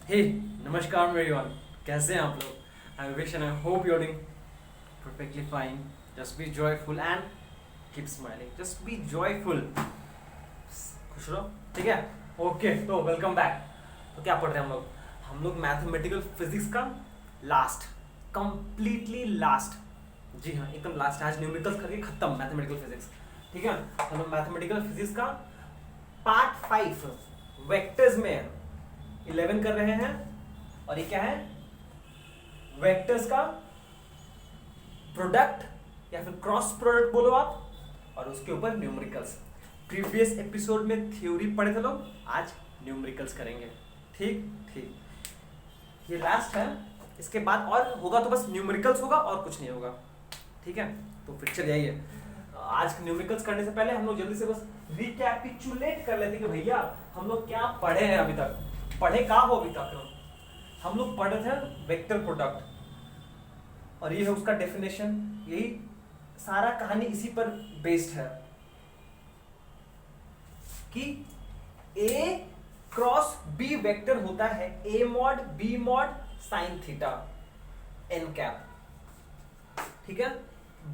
हे नमस्कार एवरीवन, कैसे हैं आप लोग। I wish and I hope you are doing perfectly fine. Just be joyful and keep smiling. Just be joyful, खुश रहो, ठीक है। ओके, तो वेलकम बैक। तो क्या पढ़ रहे हैं हम लोग मैथमेटिकल फिजिक्स का लास्ट, कंप्लीटली लास्ट। जी हाँ, एकदम लास्ट। आज न्यूमेरिकल्स करके खत्म मैथमेटिकल फिजिक्स, ठीक है। हम लोग मैथमेटिकल फिजिक्स का पार्ट 5 वेक्टर्स में 11 कर रहे हैं। और ये क्या है? वेक्टर्स का प्रोडक्ट या फिर क्रॉस प्रोडक्ट बोलो आप, और उसके ऊपर न्यूमेरिकल्स। प्रीवियस एपिसोड में थ्योरी पढ़े थे लोग, आज न्यूमेरिकल्स करेंगे। ठीक ठीक, ये लास्ट है। इसके बाद और होगा तो बस न्यूमेरिकल्स होगा और कुछ नहीं होगा, ठीक है। तो फिर चल जाइए। आज न्यूमेरिकल्स करने से पहले हम लोग जल्दी से बस रिकैपिचुलेट कर लेते कि भैया हम लोग क्या पढ़े हैं अभी तक। पढ़े का हो अभी तक? हम लोग पढ़े थे वेक्टर प्रोडक्ट, और ये है उसका डेफिनेशन। यही सारा कहानी इसी पर बेस्ड है कि ए क्रॉस बी वेक्टर होता है A mod B mod sine theta N cap, ठीक है।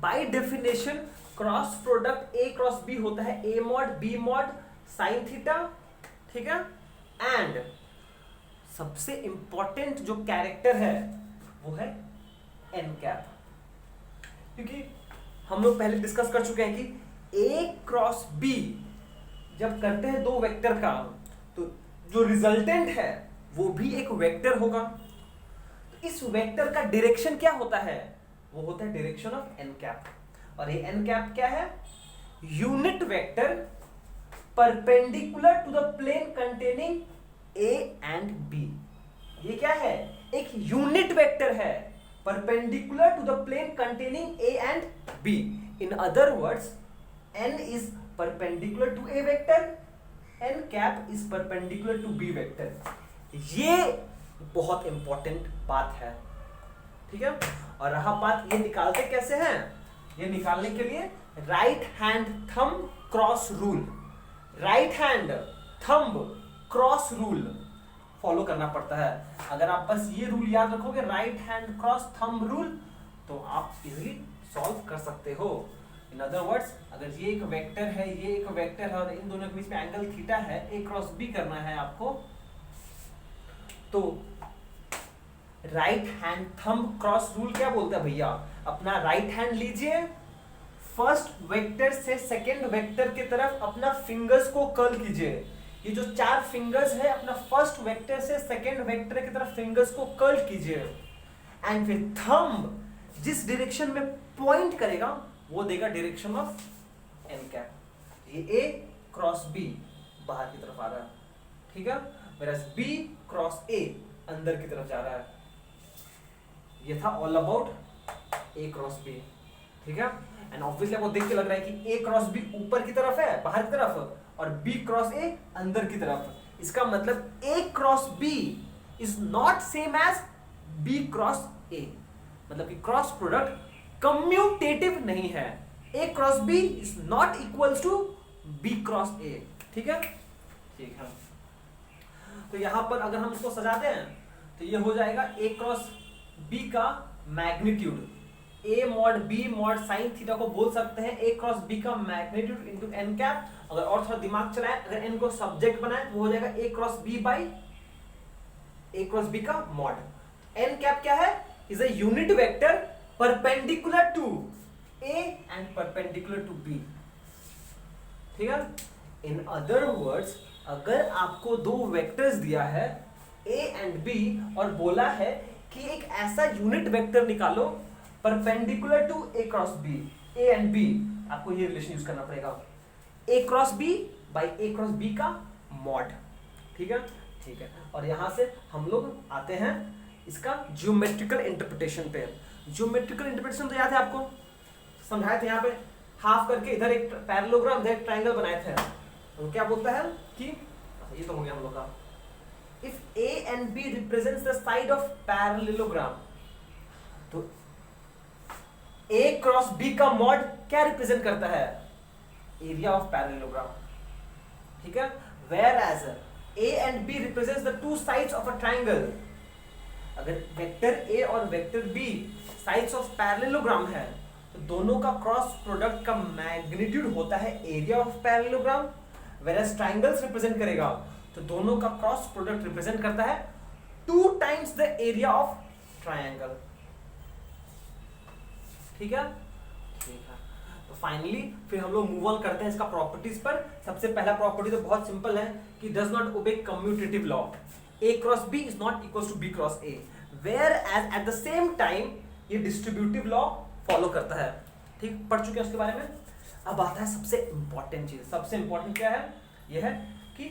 By definition cross product A cross B होता है A mod B mod sine theta, ठीक है। एंड सबसे इंपॉर्टेंट जो कैरेक्टर है वो है एन कैप, क्योंकि हम लोग पहले डिस्कस कर चुके हैं कि ए क्रॉस बी जब करते हैं दो वेक्टर का, तो जो रिजल्टेंट है वो भी एक वेक्टर होगा। तो इस वेक्टर का डायरेक्शन क्या होता है? वो होता है डायरेक्शन ऑफ एन कैप। और ये एन कैप क्या है? Unit vector perpendicular to the plane containing A and B. ये क्या है? एक यूनिट वेक्टर है perpendicular to the plane containing A and B. In other words, n is perpendicular to a vector, n cap is perpendicular to b vector। ये बहुत important बात है, ठीक है। और रहा बात ये निकालते कैसे हैं, ये निकालने के लिए right hand thumb cross rule, right hand thumb cross rule follow करना पड़ता है। अगर आप बस ये रूल याद रखोगे, right hand cross thumb rule, तो आप इजीली सॉल्व कर सकते हो। इन अदर वर्ड्स, अगर ये एक वेक्टर है, ये एक वेक्टर है, और इन दोनों के बीच में एंगल थीटा है, ए क्रॉस बी करना है आपको, तो right hand thumb cross rule क्या बोलता है भैया? अपना राइट हैंड लीजिए, फर्स्ट वेक्टर से सेकेंड वेक्टर की तरफ अपना फिंगर्स को कर्ल कीजिए। ये जो 4 फिंगर्स है, अपना फर्स्ट वेक्टर से सेकेंड वेक्टर की तरफ फिंगर्स को कर्ल कीजिए, एंड फिर थंब जिस डायरेक्शन में पॉइंट करेगा वो देगा डायरेक्शन ऑफ एन कैप। ये ए क्रॉस बी बाहर की तरफ आ रहा है, ठीक है, whereas बी क्रॉस ए अंदर की तरफ जा रहा है। ये था all about A cross B, ठीक है। एंड ऑब्वियसली आपको देख के लग रहा है कि ए क्रॉस बी ऊपर की तरफ है, बाहर की तरफ, और बी क्रॉस ए अंदर की तरफ। इसका मतलब A cross B is not same as B cross A, मतलब कि क्रॉस प्रोडक्ट कम्यूटेटिव नहीं है। A cross B is not equals to B cross A, ठीक है, ठीक है। तो यहां पर अगर हम इसको सजाते हैं तो ये हो जाएगा ए क्रॉस बी का magnitude. A mod B mod sine theta को बोल सकते हैं ए क्रॉस बी का मैग्नीट्यूड इनटू एन कैप। अगर और थोड़ा दिमाग चलाएं, अगर एन को सब्जेक्ट बनाए तो वो हो जाएगा A cross B by A cross B का मॉड। एन कैप क्या है? Is a unit vector perpendicular to A and perpendicular to B, ठीक है। इन अदर वर्ड्स, अगर आपको दो वेक्टर्स दिया है ए एंड बी और बोला है कि एक ऐसा यूनिट वेक्टर निकालो perpendicular to A cross B, A and B, आपको ये रिलेशन यूज करना पड़ेगा, A cross B by A cross B का मॉड, ठीक है, ठीक है। और यहां से हम लोग आते हैं इसका ज्योमेट्रिकल इंटरप्रिटेशन पे। ज्योमेट्रिकल इंटरप्रिटेशन तो याद है आपको, समझाए थे यहाँ पे हाफ करके, इधर एक पैरेललोग्राम, इधर एक ट्रायंगल बनाए थे। तो क्या बोलता है कि ये तो हो गया हम लोग का, if A and B represents the side of parallelogram, तो ए क्रॉस बी का मॉड क्या रिप्रेजेंट करता है? एरिया ऑफ पैरेललोग्राम, ठीक है। Whereas A and B represents the two sides of a triangle. अगर वेक्टर A और vector B sides of parallelogram है तो दोनों का क्रॉस प्रोडक्ट का मैग्नीट्यूड होता है area of parallelogram, whereas triangles represent करेगा तो दोनों का क्रॉस प्रोडक्ट रिप्रेजेंट करता है 2 times the area of triangle. ठीक है, ठीक है। तो फाइनली फिर हम लोग मूव ऑन करते हैं इसका प्रॉपर्टीज पर। सबसे पहला प्रॉपर्टी तो बहुत सिंपल है कि does not obey commutative law, A cross B is not equal to B cross A, whereas at the same time ये डिस्ट्रीब्यूटिव लॉ फॉलो करता है। ठीक, पढ़ चुके हैं उसके बारे में। अब आता है सबसे इंपॉर्टेंट चीज। सबसे इंपॉर्टेंट क्या है? यह है कि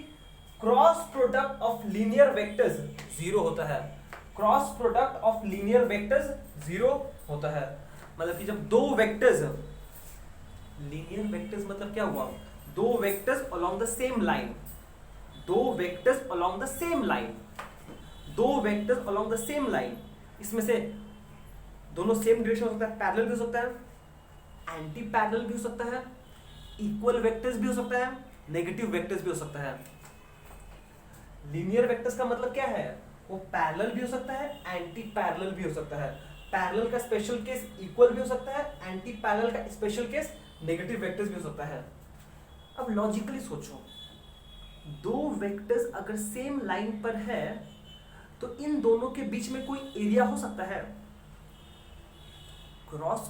cross product of linear vectors zero होता है। Cross product of linear vectors zero होता है। मतलब कि जब दो वेक्टर्स, लीनियर वेक्टर्स मतलब क्या हुआ? दो vectors along the same line, दो vectors along the same line, दो vectors along the same line, इसमें से दोनों सेम डायरेक्शन हो सकता है, पैरेलल भी हो सकता है, एंटी पैरेलल भी हो सकता है, इक्वल वेक्टर्स भी हो सकता है, नेगेटिव वेक्टर्स भी हो सकता है। लीनियर वेक्टर्स का मतलब क्या है? वो पैरेलल भी हो सकता है, एंटी पैरेलल भी हो सकता है। पैरेलल का स्पेशल केस इक्वल भी हो सकता है, एंटी पैरेलल का स्पेशल केस नेगेटिव वेक्टर्स भी हो सकता है। अब लॉजिकली सोचो, दो वेक्टर्स अगर सेम लाइन पर है तो इन दोनों के बीच में कोई एरिया हो सकता है। क्रॉस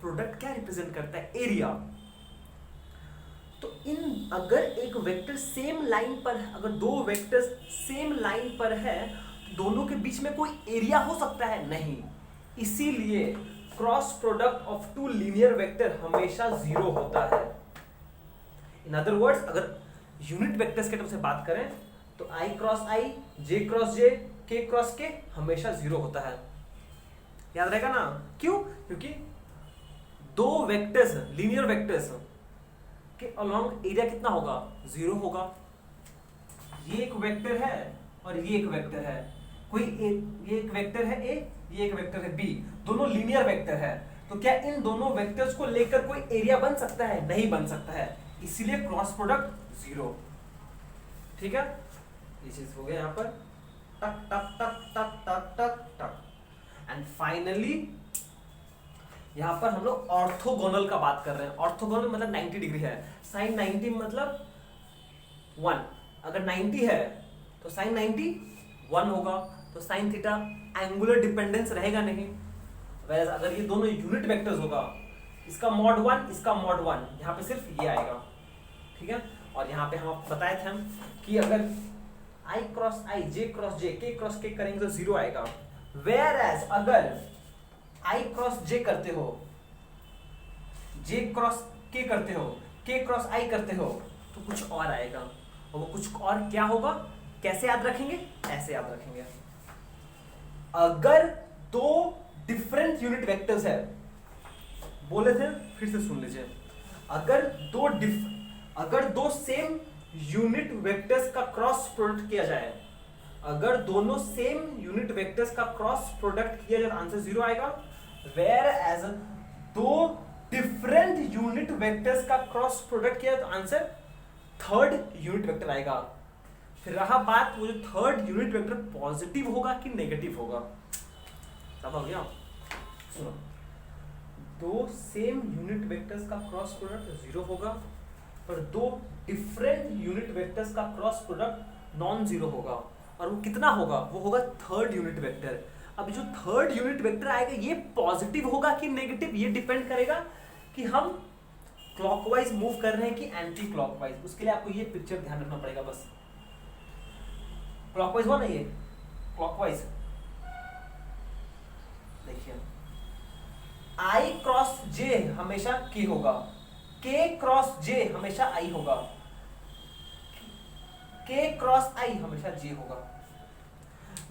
प्रोडक्ट क्या रिप्रेजेंट करता है? एरिया। तो इन अगर एक वेक्टर सेम लाइन पर, अगर दो वेक्टर्स सेम लाइन पर है तो दोनों के बीच में कोई एरिया हो सकता है? नहीं। इसीलिए cross product of two linear vector हमेशा जीरो होता है। इन अदर वर्ड्स, अगर यूनिट वेक्टर्स के टर्म से बात करें तो आई क्रॉस आई, जे क्रॉस जे, के क्रॉस के हमेशा जीरो होता है। याद रहेगा ना? क्यों? क्योंकि दो वेक्टर्स, लीनियर वेक्टर्स के अलोंग एरिया कितना होगा? जीरो होगा। ये एक वेक्टर है और ये एक वेक्टर है, ये एक वेक्टर है A, ये एक वेक्टर है B, दोनों लीनियर वेक्टर है। तो क्या इन दोनों वेक्टर्स को लेकर कोई एरिया बन सकता है? नहीं बन सकता है। इसीलिए क्रॉस प्रोडक्ट जीरो। ठीक है, ये चीज हो गया यहाँ पर। टक टक टक टक टक टक टक। एंड फाइनली यहां पर हम लोग ऑर्थोगोनल का बात कर रहे हैं। ऑर्थोगोनल मतलब 90 डिग्री है। साइन 90 मतलब 1। अगर 90 है तो साइन 90 1 होगा, तो साइन थीटा एंगुलर डिपेंडेंस रहेगा नहीं। वैसे अगर ये दोनों यूनिट वेक्टर्स होगा, इसका मॉड 1, इसका मॉड 1, यहाँ पे सिर्फ ये आएगा। ठीक है, और यहाँ पे हम बताए थे हम कि अगर आई क्रॉस आई, जे क्रॉस जे, के क्रॉस के करेंगे तो जीरो आएगा। Whereas अगर I क्रॉस J करते हो, J क्रॉस K करते हो, K क्रॉस I करते हो तो कुछ और आएगा। और वो कुछ और क्या होगा? कैसे याद रखेंगे? ऐसे याद रखेंगे। अगर दो डिफरेंट यूनिट वेक्टर्स है, बोले थे, फिर से सुन लीजिए। अगर दो सेम यूनिट वेक्टर्स का क्रॉस प्रोडक्ट किया जाए, अगर दोनों सेम यूनिट वेक्टर्स का क्रॉस प्रोडक्ट किया जाए तो आंसर जीरो आएगा। वेयर एज दो डिफरेंट यूनिट वेक्टर्स का क्रॉस प्रोडक्ट किया तो आंसर थर्ड यूनिट वेक्टर आएगा। फिर रहा बात, वो जो थर्ड यूनिट वेक्टर पॉजिटिव होगा कि नेगेटिव होगा। समझ हो गया? सुनो, दो सेम यूनिट वेक्टर्स का क्रॉस प्रोडक्ट जीरो होगा, पर दो डिफरेंट यूनिट वेक्टर्स का क्रॉस प्रोडक्ट नॉन जीरो होगा। और वो कितना होगा? वो होगा थर्ड यूनिट वेक्टर। अब जो थर्ड यूनिट वेक्टर आएगा ये पॉजिटिव होगा कि नेगेटिव, ये डिपेंड करेगा कि हम क्लॉकवाइज मूव कर रहे हैं कि एंटी क्लॉकवाइज। उसके लिए आपको ये पिक्चर ध्यान रखना पड़ेगा बस। क्लॉकवाइज हुआ ना, ये क्लॉकवाइज। देखिए, आई क्रॉस जे हमेशा के होगा, के क्रॉस जे हमेशा आई होगा, के क्रॉस आई हमेशा जे होगा।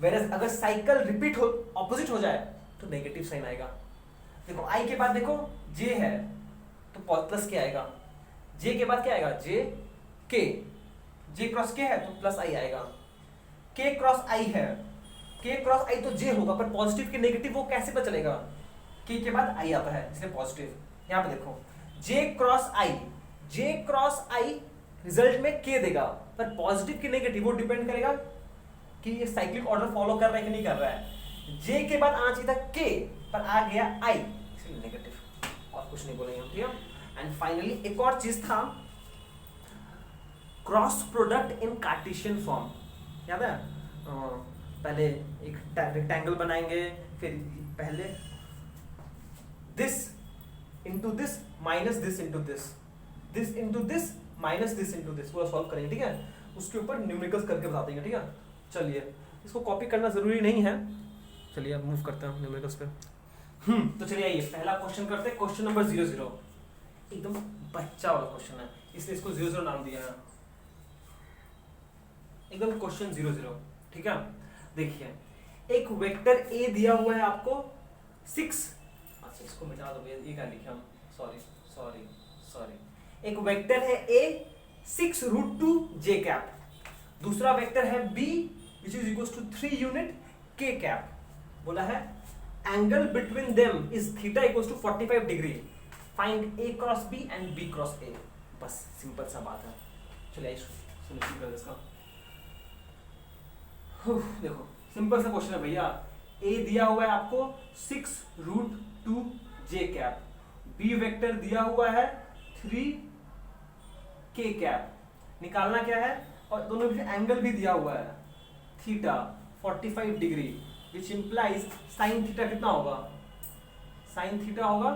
Whereas अगर साइकिल रिपीट हो, ऑपोजिट हो जाए तो नेगेटिव साइन आएगा। देखो आई के बाद देखो जे है तो प्लस के आएगा, जे के बाद क्या आएगा? जे के, जे क्रॉस के है तो प्लस आई आएगा। के क्रॉस आई है, के क्रॉस आई तो जे होगा, पर पॉजिटिव के नेगेटिव वो कैसे पता चलेगा? के के बाद आई आता है इसलिए पॉजिटिव। यहाँ पे देखो जे क्रॉस आई, जे क्रॉस आई रिजल्ट में के देगा, पर पॉजिटिव की नेगेटिव वो डिपेंड करेगा कि ये साइक्लिक ऑर्डर फॉलो कर रहा है कि नहीं कर रहा है। जे के बाद आना चाहिए था के, पर आ गया आई, इसलिए नेगेटिव। और कुछ नहीं बोलेंगे हम, ठीक है। एंड फाइनली एक और चीज था, cross product in Cartesian form, याद है? पहले एक रेक्टेंगल बनाएंगे, फिर पहले this into this minus this into this into this minus this into this, पूरा सॉल्व करेंगे, ठीक है। उसके ऊपर न्यूमेरिकल्स करके बता देंगे, ठीक है। चलिए, इसको कॉपी करना जरूरी नहीं है, चलिए अब मूव करते हैं न्यूमेरिकल्स पे। तो चलिए आइए पहला क्वेश्चन करते हैं, क्वेश्चन नंबर 00। एकदम बच्चा वाला क्वेश्चन है, इसलिए इसको 00 नाम दिया है, एकदम क्वेश्चन 00, ठीक है। देखिए, एक वेक्टर ए दिया हुआ है आपको 6, अच्छा इसको मिटा दो भैया, ये क्या लिखा हम, सॉरी। एक वेक्टर है ए 6√2 j कैप, दूसरा वेक्टर है b which is equals to 3 unit k cap. बोला है angle between them is theta equals to 45 degree, find a cross b and b cross a। बस सिंपल सा बात है, चलिए सॉल्यूशन कर इसका। देखो सिंपल सा क्वेश्चन है भैया, a दिया हुआ है आपको 6√2 j कैप, b वेक्टर दिया हुआ है 3 k कैप, निकालना क्या है, और दोनों भी एंगल भी दिया हुआ है theta 45 degree, which implies sine theta कितना होगा, साइन थीटा होगा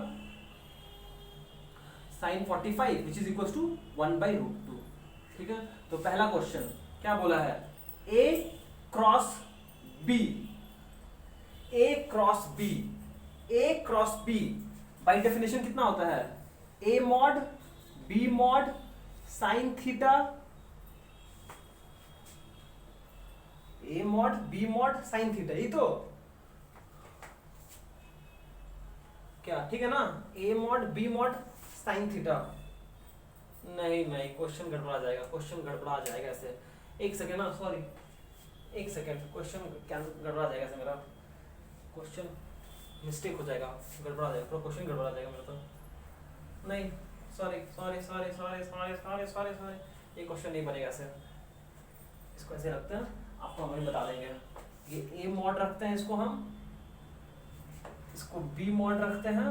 sine 45 which is equal to 1/√2, ठीक है। तो पहला क्वेश्चन क्या बोला है, a cross b, a cross b by definition कितना होता है, a mod b mod sine theta, a mod b mod sine theta, ये तो क्या, ठीक है ना, a mod b mod sine theta. नहीं क्वेश्चन गड़बड़ा जाएगा ऐसे, एक सेकेंड ना, सॉरी एक सेकेंड, क्वेश्चन गड़बड़ा जाएगा ऐसे, मेरा क्वेश्चन मिस्टेक हो जाएगा, गड़बड़ा जाएगा पूरा क्वेश्चन, गड़बड़ा जाएगा मेरा तो। नहीं सॉरी, ये क्वेश्चन नहीं बनेगा ऐसे, इसको ऐसे रखते हैं, आपको हम बता देंगे। ये a मॉड रखते हैं, इसको हम, इसको b मॉड रखते हैं,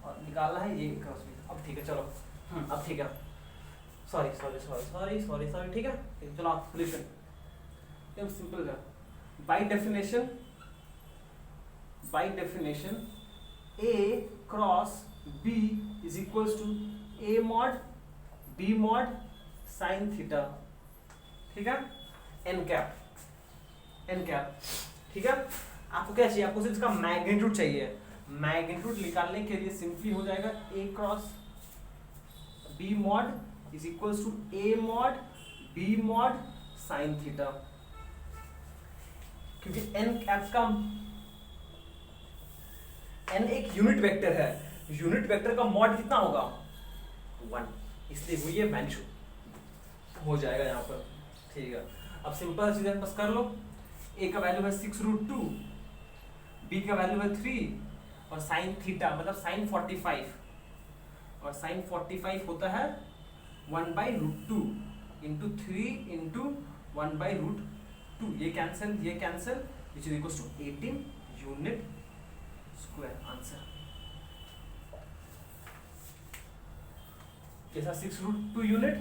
और निकालना है ये क्रॉस b। अब ठीक है, चलो अब ठीक है, सॉरी, ठीक है। चलो आप सॉल्यूशन एकदम सिंपल है, by definition a cross b is equals to a mod b mod sine theta, ठीक है, n कैप, ठीक है। आपको क्या चाहिए, आपको सिर्फ इसका मैग्नीट्यूड चाहिए, मैग्नीट्यूड निकालने के लिए सिंपली हो जाएगा a cross b mod is equals to a mod b mod sine theta, क्योंकि n एक यूनिट वेक्टर है, यूनिट वेक्टर का मॉड कितना होगा 1, इसलिए वो ये मैग्नीट्यूड हो जाएगा यहाँ पर, ठीक है। अब सिंपल चीजें बस कर लो, a का वैल्यू है 6√2, b का वैल्यू है 3, और साइन थीटा मतलब साइन 45, और साइन 45 होता है 1/√2 इंटू 3 इंटू 1/√2, ये cancel which is equal to 18 unit square. Answer कैसा, 6√2 यूनिट।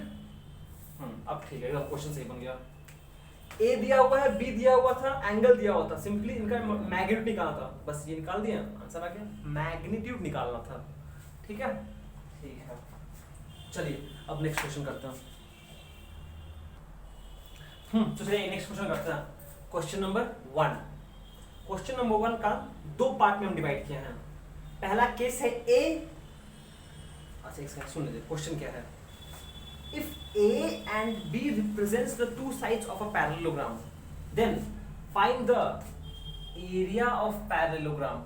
अब ठीक है, क्वेश्चन सही बन गया। ए दिया हुआ है, बी दिया हुआ था, एंगल दिया हुआ था, सिंपली इनका मैग्नीट्यूड निकालना था, बस ये निकाल दिया, आंसर आ गया, मैग्नीट्यूड निकालना था, ठीक है। चलिए अब नेक्स्ट क्वेश्चन करते हैं। तो चलिए नेक्स्ट क्वेश्चन करते हैं, क्वेश्चन नंबर 1। क्वेश्चन नंबर 1 का दो पार्ट में हम डिवाइड किया है। पहला केस है ए, अच्छा एक सेकंड सुन लीजिए, क्वेश्चन क्या है, if A and B represents the two sides of a parallelogram, then find the area of parallelogram.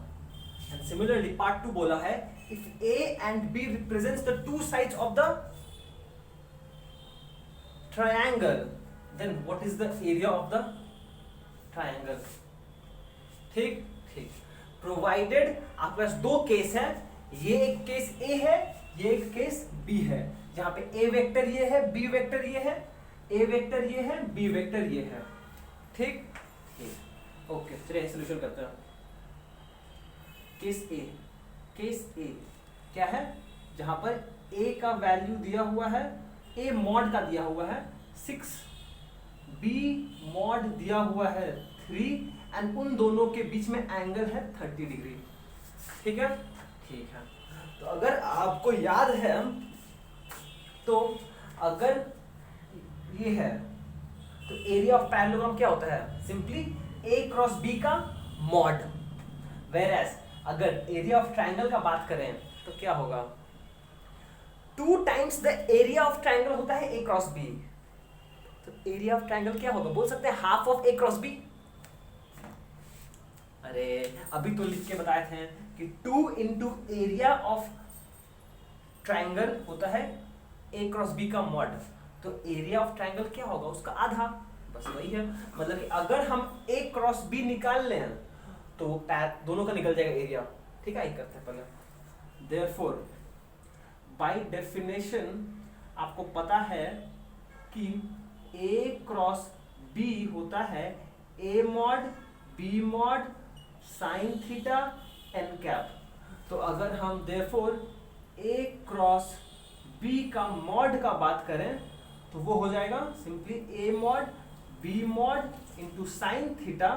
And similarly part 2 बोला है, if A and B represents the two sides of the triangle, then what is the area of the triangle? ठीक, provided आपके पास दो case है, ये एक case A है, ये एक केस B है। जहां पे ए वेक्टर ये है, बी वेक्टर ये है, ए वेक्टर ये है, बी वेक्टर ये है। ठीक ठीक, ओके चलिए सॉल्यूशन करते हैं। केस ए क्या है, जहां पर ए का वैल्यू दिया हुआ है, ए मॉड का दिया हुआ है 6, बी मॉड दिया हुआ है 3 एंड उन दोनों के बीच में एंगल है 30 डिग्री। ठीक है ठीक है। तो अगर आपको याद है, तो अगर ये है तो एरिया ऑफ पैरेललोग्राम क्या होता है, सिंपली ए क्रॉस बी का मॉड। वेयरएज अगर एरिया ऑफ ट्रायंगल का बात करें तो क्या होगा, 2 times the area of triangle होता है ए क्रॉस बी। तो एरिया ऑफ ट्रायंगल क्या होगा, बोल सकते हैं half of A cross B. अरे अभी तो लिख के बताए थे कि 2 इंटू एरिया ऑफ ट्रायंगल होता है ए क्रॉस बी का मॉड। तो एरिया ऑफ ट्रायंगल क्या होगा, उसका आधा, बस वही है। मतलब कि अगर हम ए क्रॉस बी निकाल लें तो दोनों का निकल जाएगा एरिया। ठीक है, करते हैं पहले। देयरफॉर बाय डेफिनेशन आपको पता है कि ए क्रॉस बी होता है A mod B mod sine theta N cap. तो अगर हम देयरफॉर ए क्रॉस बी का मॉड का बात करें तो वो हो जाएगा simply A mod B mod into sine theta.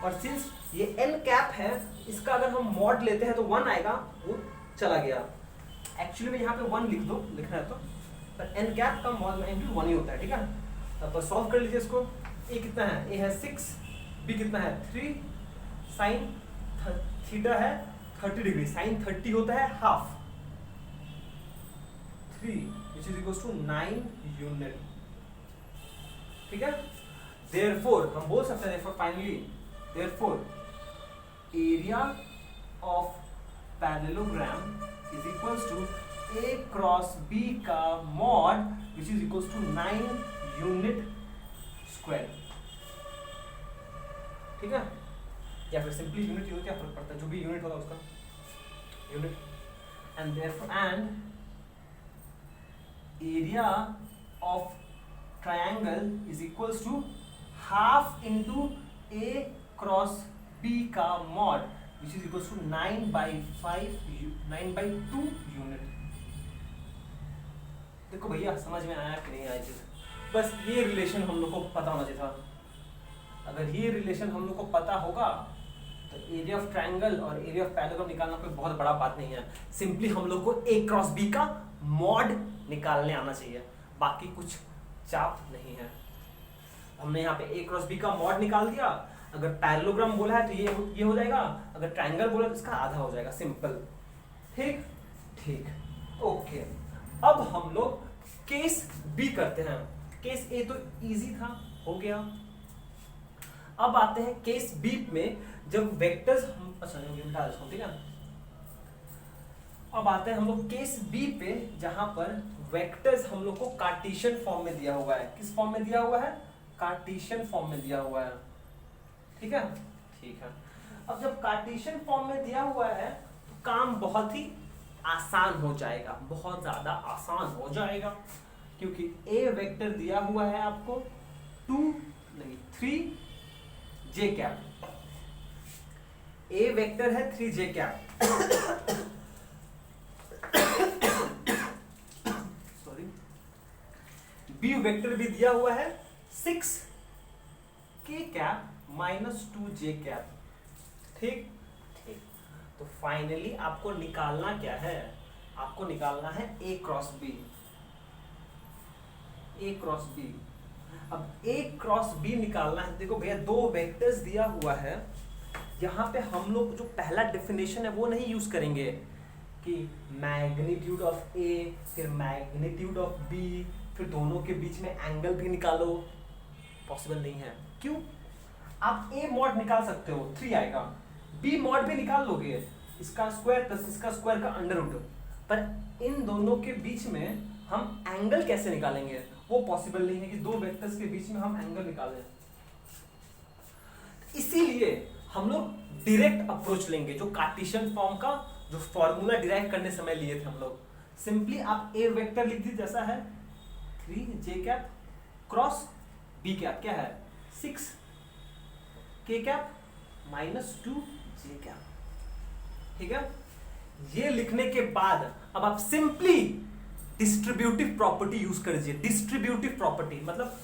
और सिंस ये एन कैप है, इसका अगर हम मॉड लेते हैं तो 1 आएगा, वो चला गया। एक्चुअली में यहाँ पे 1 लिख दो, लिखना है तो, पर एन कैप का मॉड में इंटू 1 ही होता है। ठीक है, अब सॉल्व कर लीजिए इसको। ए कितना है, ए है 6, बी कितना है 3, साइन थीटा है 30 डिग्री, साइन 30 होता है half, 3 which is equals to 9 unit. ठीक है, therefore हम बोल सकते हैं finally therefore area of parallelogram is equals to a cross b का mod which is equals to 9 unit square. ठीक है, या फिर सिंपली यूनिट यूनिट क्या फर्क पड़ता है, जो भी यूनिट होगा उसका unit. And therefore and area of triangle is equals to half into a cross b का mod which is equals to 9/2 unit. देखो भैया समझ में आया कि नहीं आया चीज, बस ये रिलेशन हम लोग को पता होना चाहिए था। अगर ये रिलेशन हम लोग को पता होगा तो एरिया ऑफ ट्रायंगल और एरिया ऑफ पैरेललोग्राम निकालना कोई बहुत बड़ा बात नहीं है। सिंपली हम लोग को ए क्रॉस बी का मॉड निकालने आना चाहिए, बाकी कुछ चाप नहीं है। हमने यहाँ पे ए क्रॉस बी का मॉड निकाल दिया। अगर पैरेललोग्राम बोला है तो ये हो जाएगा, अगर ट्रायंगल बोला तो इसका आधा हो जाएगा, सिंपल। ठीक ठीक, ओके। अब हम लोग केस बी करते हैं। केस ए तो इजी था, हो गया। अब आते हैं केस बी में, जब वेक्टर्स हम अच्छा मिटा देता हूं, ठीक है। अब आते हैं हम लोग केस बी पे, जहां पर वेक्टर्स हम लोग को कार्टेशियन फॉर्म में दिया हुआ है। किस फॉर्म में दिया हुआ है, कार्टेशियन फॉर्म में दिया हुआ है। ठीक है ठीक है। अब जब कार्टेशियन फॉर्म में दिया हुआ है तो काम बहुत ही आसान हो जाएगा, बहुत ज्यादा आसान हो जाएगा, क्योंकि ए वेक्टर दिया हुआ है आपको 3 जे कैप। ए वेक्टर है 3 जे कैप, सॉरी। बी वेक्टर भी दिया हुआ है 6 के कैप -2 जे कैप। ठीक ठीक। तो फाइनली आपको निकालना क्या है, आपको निकालना है A cross B. A cross B, अब ए क्रॉस बी निकालना है। देखो भैया, 2 वेक्टर्स दिया हुआ है। यहाँ पे हम लोग जो पहला डेफिनेशन है वो नहीं यूज करेंगे कि मैग्नीट्यूड ऑफ ए फिर मैग्नीट्यूड ऑफ बी फिर दोनों के बीच में एंगल भी निकालो, पॉसिबल नहीं है। क्यों? आप ए मॉड निकाल सकते हो, 3 आएगा, बी मॉड भी निकाल लोगे, इसका स्क्वायर प्लस इसका स्क्वायर का अंडर रूट, पर इन दोनों के बीच में हम एंगल कैसे निकालेंगे, वो पॉसिबल नहीं है कि 2 वेक्टर्स के बीच में हम एंगल निकालें। इसीलिए हम लोग डायरेक्ट अप्रोच लेंगे, जो कार्टेशियन फॉर्म का जो फॉर्मूला डिराइव करने समय लिए थे हम लोग, सिंपली आप ए वेक्टर लिख दीजिए जैसा है 3j cap cross B cap क्या है 6k कैप -2j कैप। ठीक है, ये लिखने के बाद अब आप सिंपली डिस्ट्रीब्यूटिव प्रॉपर्टी यूज कर दीजिए। डिस्ट्रीब्यूटिव प्रॉपर्टी मतलब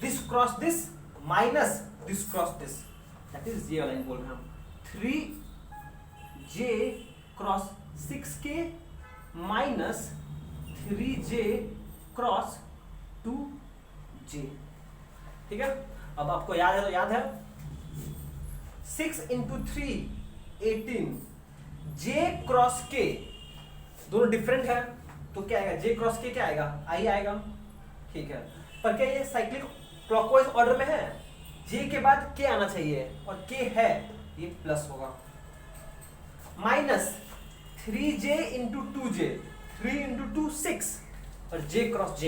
this cross this minus this cross this, that is ये वाला बोल रहे हैं हम 3j cross 6k minus 3j cross 2j। ठीक है, अब आपको याद है तो याद है 6 × 3 18 j क्रॉस k दोनों डिफरेंट है तो क्या आएगा j क्रॉस k क्या आएगा i आएगा। ठीक है, पर क्या ये साइक्लिक क्लॉकवाइज ऑर्डर में है, j के बाद k आना चाहिए और k है ये प्लस होगा माइनस 3j × 2j 3 × 2 6 और j क्रॉस j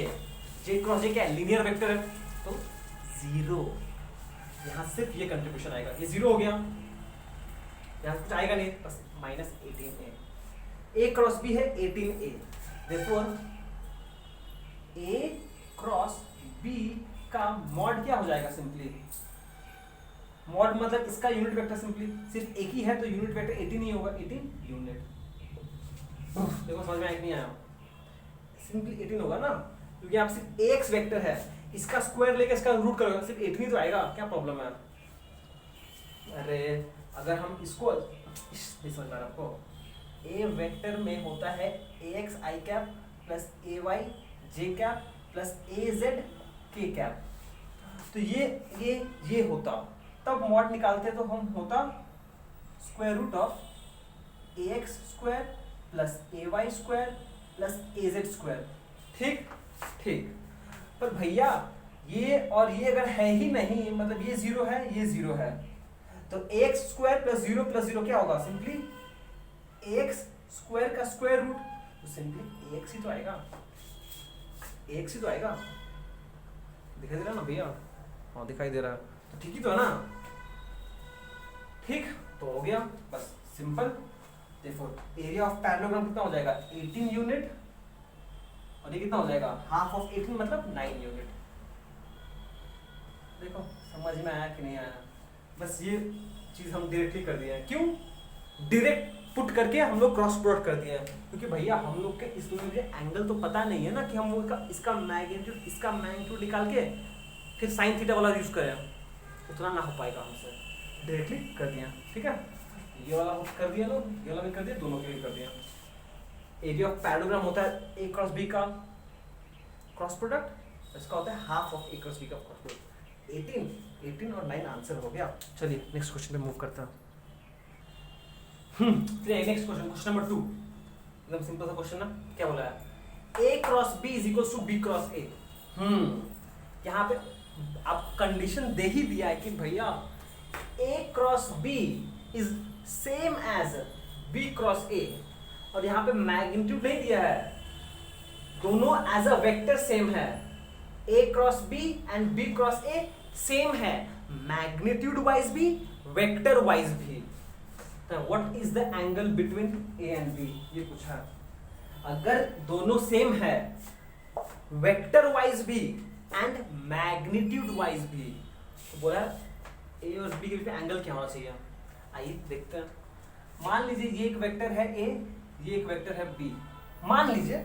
क्या है लीनियर वेक्टर है तो 0। यहां सिर्फ ये कंट्रीब्यूशन आएगा, ये 0 हो गया, यहां कुछ आएगा नहीं बस -18a। a क्रॉस b है 18a, therefore a cross b का मॉड क्या हो जाएगा सिंपली मॉड मतलब इसका यूनिट वेक्टर सिंपली सिर्फ एक ही है तो यूनिट वेक्टर 18 ही होगा 18 यूनिट। देखो समझ में आया कि नहीं आया, सिंपली 18 होगा ना क्योंकि आप सिर्फ ax वेक्टर है, इसका स्क्वायर लेके इसका रूट करोगे सिर्फ 18 ही तो आएगा, क्या प्रॉब्लम है। अरे अगर हम इसको नहीं समझ रहा आपको, a वेक्टर में होता है ax i cap plus ay j cap plus az k cap, तो ये होता तब मॉड निकालते तो हम होता square root of ax square plus ay square plus az square. ठीक, पर भैया ये और ये अगर है ही नहीं मतलब ये 0 है ये 0 है तो ax स्क्वायर प्लस 0 क्या होगा सिंपली ax स्क्वायर का स्क्वायर रूट, तो सिंपली ax ही तो आएगा, ax ही तो आएगा। दिखाई दे रहा ना भैया, हाँ दिखाई दे रहा है तो ठीक ही तो है ना। ठीक तो हो गया बस सिंपल। देखो एरिया ऑफ पैरेललोग्राम कितना हो जाएगा 18 यूनिट और ये कितना हो जाएगा हाफ ऑफ 18 मतलब 9 यूनिट। देखो समझ में आया कि नहीं आया, बस ये चीज हम डायरेक्टली कर दिए हैं। क्यों डायरेक्ट पुट करके हम लोग क्रॉस प्रोडक्ट कर दिए हैं क्योंकि भैया हम लोग के इसमें मुझे एंगल तो पता नहीं है ना कि हम इसका मैग्नीट्यूड निकाल के फिर साइन थीटा वाला यूज करें, उतना ना हो पाएगा हमसे, डायरेक्टली कर दिया। ठीक है, ये वाला कर दिया लोग, ये वाला भी कर दिया, दोनों के लिए कर दिया। एरिया ऑफ पैरेललोग्राम होता है a क्रॉस b का क्रॉस प्रोडक्ट, इसका होता है half of a cross b का क्रॉस प्रोडक्ट। 18 और 9 आंसर हो गया। चलिए नेक्स्ट क्वेश्चन पे मूव करते हैं। नेक्स्ट क्वेश्चन नंबर 2 एकदम सिंपल सा क्वेश्चन ना, क्या बोला है a cross b is equal to b cross a। यहाँ पे आप कंडीशन दे ही दिया है कि भैया a cross b is same as b cross a और यहाँ पे मैग्नीट्यूड नहीं दिया है, दोनों एज अ वेक्टर सेम है, a cross b and b cross a same है, मैग्नीट्यूड वाइज भी वेक्टर वाइज भी। What is the angle between a and b, ये पूछा। अगर दोनों सेम है वेक्टर वाइज भी एंड मैग्नीट्यूड वाइज भी तो बोला a और b के बीच में एंगल क्या होना चाहिए। आइए देखते हैं। मान लीजिए ये एक वेक्टर है a, ये एक वेक्टर है b, मान लीजिए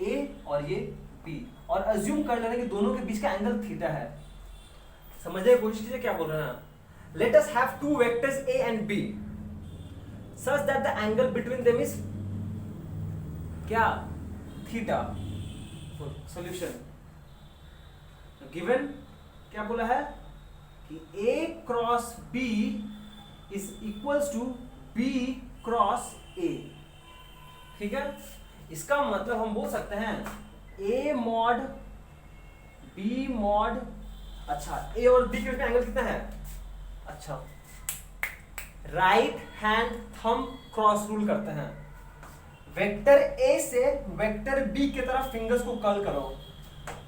a और ये b और अज्यूम कर लेना कि दोनों के बीच का एंगल थीटा है। समझने की कोशिश कीजिए क्या बोल रहे हैं। Let us have two vectors a and b such that the angle between them is क्या थीटा। सॉल्यूशन गिवन क्या बोला है कि a cross b is equals to b cross a। ठीक है, इसका मतलब हम बोल सकते हैं a मॉड b मॉड, अच्छा a और b के बीच में एंगल कितना है, अच्छा right hand thumb cross rule करते हैं। वेक्टर a से वेक्टर b की तरफ फिंगर्स को कर्ल करो,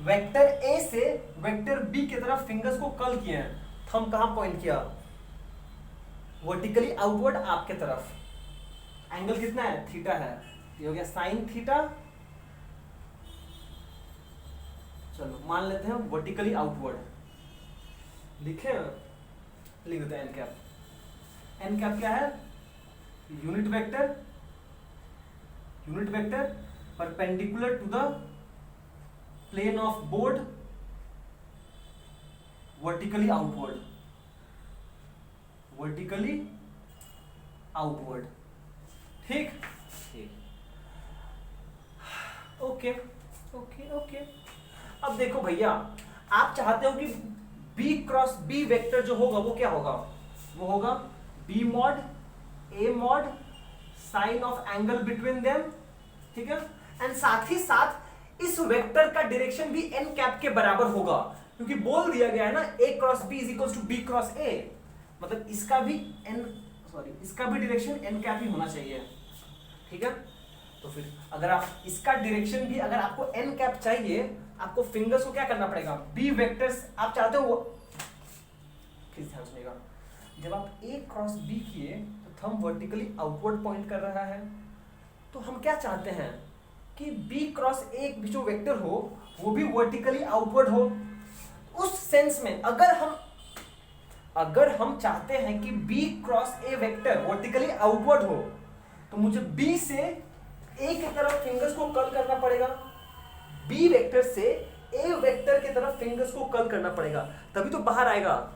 वेक्टर a से वेक्टर b की तरफ फिंगर्स को कर्ल किए हैं, थंब कहां पॉइंट किया वर्टिकली आउटवर्ड आपके तरफ। एंगल कितना है, थीटा है, ये हो गया साइन थीटा। चलो मान लेते हैं वर्टिकली आउटवर्ड, लिखे लिख देते हैं एन कैप। एन कैप क्या है, unit vector perpendicular to the plane of board vertically outward. ठीक, ओके। अब देखो भैया, आप चाहते हो कि B क्रॉस B वेक्टर जो होगा वो क्या होगा, वो होगा B mod A mod sine of angle between them, ठीक है। एंड साथ ही साथ इस वेक्टर का डायरेक्शन भी n कैप के बराबर होगा, क्योंकि बोल दिया गया है ना A cross B is equal to B cross A, मतलब इसका भी डायरेक्शन n कैप ही होना चाहिए, ठीक है। तो फिर अगर आप इसका डायरेक्शन भी, अगर आपको n कैप चाहिए, आपको फिंगर्स को क्या करना पड़ेगा, B वेक्टर्स आप चाहते हो, प्लीज ध्यान सुनिएगा, जब आप A क्रॉस B किए तो थंब वर्टिकली आउटवर्ड पॉइंट कर रहा है, तो हम क्या चाहते हैं कि B क्रॉस A जो वेक्टर हो वो भी वर्टिकली आउटवर्ड हो। उस सेंस में अगर हम चाहते हैं कि B cross A vector vertically outward हो, तो मुझे B से A की तरफ फिंगर्स को कर्ल करना पड़ेगा, B वेक्टर से A वेक्टर की तरफ फिंगर्स को कर्ल करना पड़ेगा, तभी तो बाहर आएगा।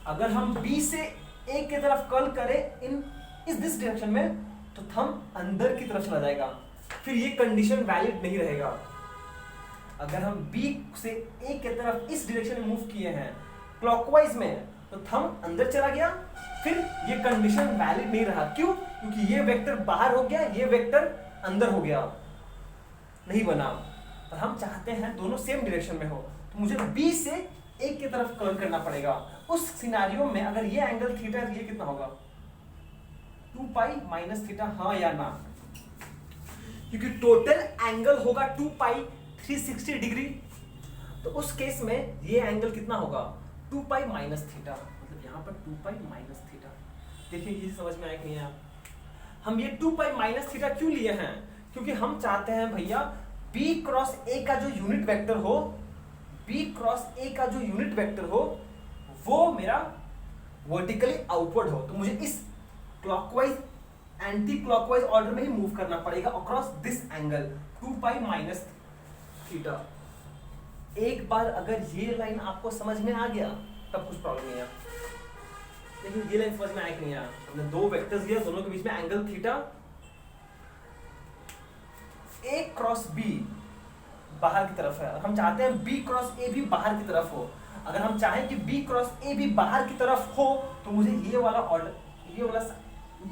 अगर हम B से A की तरफ कर्ल करें इस दिस डायरेक्शन में, तो थंब अंदर की तरफ चला जाएगा, फिर ये कंडीशन वैलिड नहीं रहेगा। अगर हम B से A की तरफ इस डायरेक्शन में मूव किए हैं क्लॉकवाइज में, तो थंब अंदर चला गया, फिर ये कंडीशन वैलिड नहीं रहा। क्यों? क्योंकि ये वेक्टर बाहर हो गया, ये वेक्टर अंदर हो गया, नहीं बना। और हम चाहते हैं दोनों सेम डायरेक्शन में हो, तो मुझे B से A की तरफ कर्ल करना पड़ेगा। उस सिनेरियो में अगर ये एंगल थीटा है तो ये कितना होगा, 2 पाई माइनस थीटा, हाँ या ना, क्योंकि टोटल एंगल होगा 2 पाई 360 डिग्री, तो उस केस में ये एंगल कितना होगा, 2 पाई माइनस थीटा, मतलब यहाँ पर 2 पाई माइनस थीटा। देखिए ये समझ में आया कि नहीं आया? हम ये 2 पाई माइनस थीटा क्यों लिए हैं, क्योंकि हम चाहते हैं भैया B क्रॉस A का जो यूनिट वेक्टर हो, B क्रॉस A का जो यूनिट वेक्टर हो वो मेरा वर्टिकली आउटवर्ड हो, तो मुझे इस क्लॉकवाइज एंटी क्लॉकवाइज ऑर्डर में ही मूव करना पड़ेगा across this angle 2 pi minus theta. एक बार अगर ये लाइन आपको समझ में आ गया तब कुछ प्रॉब्लम नहीं है, लेकिन ये लाइन समझ में आया कि नहीं आया? हमने दो वेक्टर्स दिया, दोनों के बीच में angle theta, A cross B बाहर की तरफ है, हम चाहते हैं B क्रॉस A भी बाहर की तरफ हो। अगर हम चाहें कि B क्रॉस A भी बाहर की तरफ हो, तो मुझे ये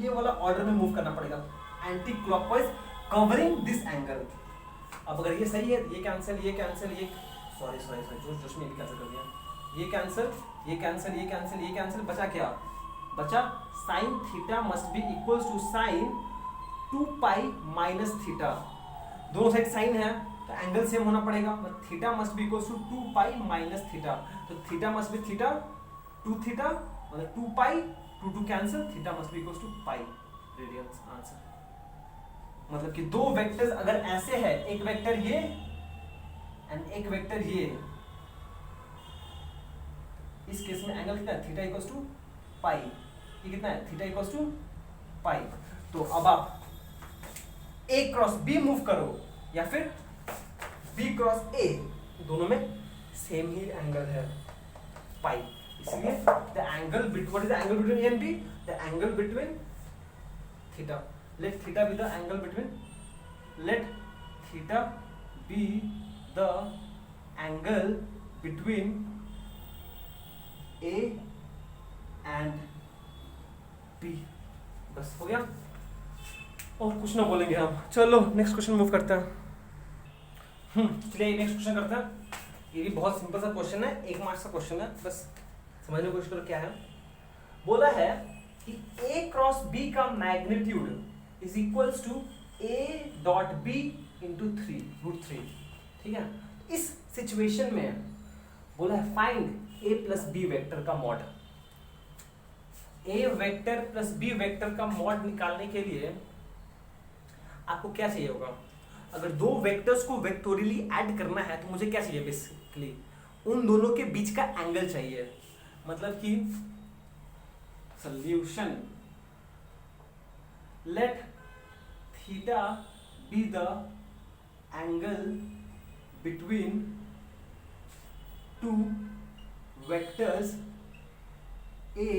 वाला ऑर्डर में मूव करना पड़ेगा, anti clockwise covering this angle. अब अगर ये सही है, ये कैंसिल, ये कैंसिल, ये सॉरी जोश में भी कैंसिल कर दिया, ये कैंसिल, ये कैंसिल, ये कैंसिल, ये कैंसिल, बचा क्या? बचा sine theta must be equals to sine 2 pi minus theta. दोनों साइड साइन है तो एंगल सेम होना पड़ेगा, theta must be equals to 2 pi minus theta, तो theta must be theta 2 theta, मतलब 2 pi 2 cancel, theta must be equals to pi radians. Answer मतलब कि दो वेक्टर्स अगर ऐसे है, एक वेक्टर ये एंड एक वेक्टर ये, इस केस में एंगल कितना है, थीटा इक्वल्स टू पाई, ये कितना है, थीटा इक्वल्स टू पाई। तो अब आप A क्रॉस B मूव करो या फिर B क्रॉस A, दोनों में सेम ही एंगल है पाई, इसलिए the angle what is the angle between A and B, the angle between theta, late theta be the angle between, late theta be the angle between A and B। बस हो गया, और कुछ ना बोलेंगे हम। चलो नेक्स्ट क्वेश्चन मूव करते हैं। चलिए नेक्स्ट क्वेश्चन करते हैं। ये भी बहुत सिंपल सा क्वेश्चन है, 1 मार्क्स का क्वेश्चन है, बस समझने की कोशिश करो क्या है। बोला है कि A क्रॉस B का magnitude is equals to A dot B into 3√3, ठीक है। इस सिचुएशन में बोला है find A plus B vector का mod. A vector plus B vector का मॉड निकालने के लिए आपको क्या चाहिए होगा, अगर दो वेक्टर्स को वेक्टोरियली ऐड करना है तो मुझे क्या चाहिए, बेसिकली उन दोनों के बीच का एंगल चाहिए। मतलब कि solution let theta be the angle between two vectors A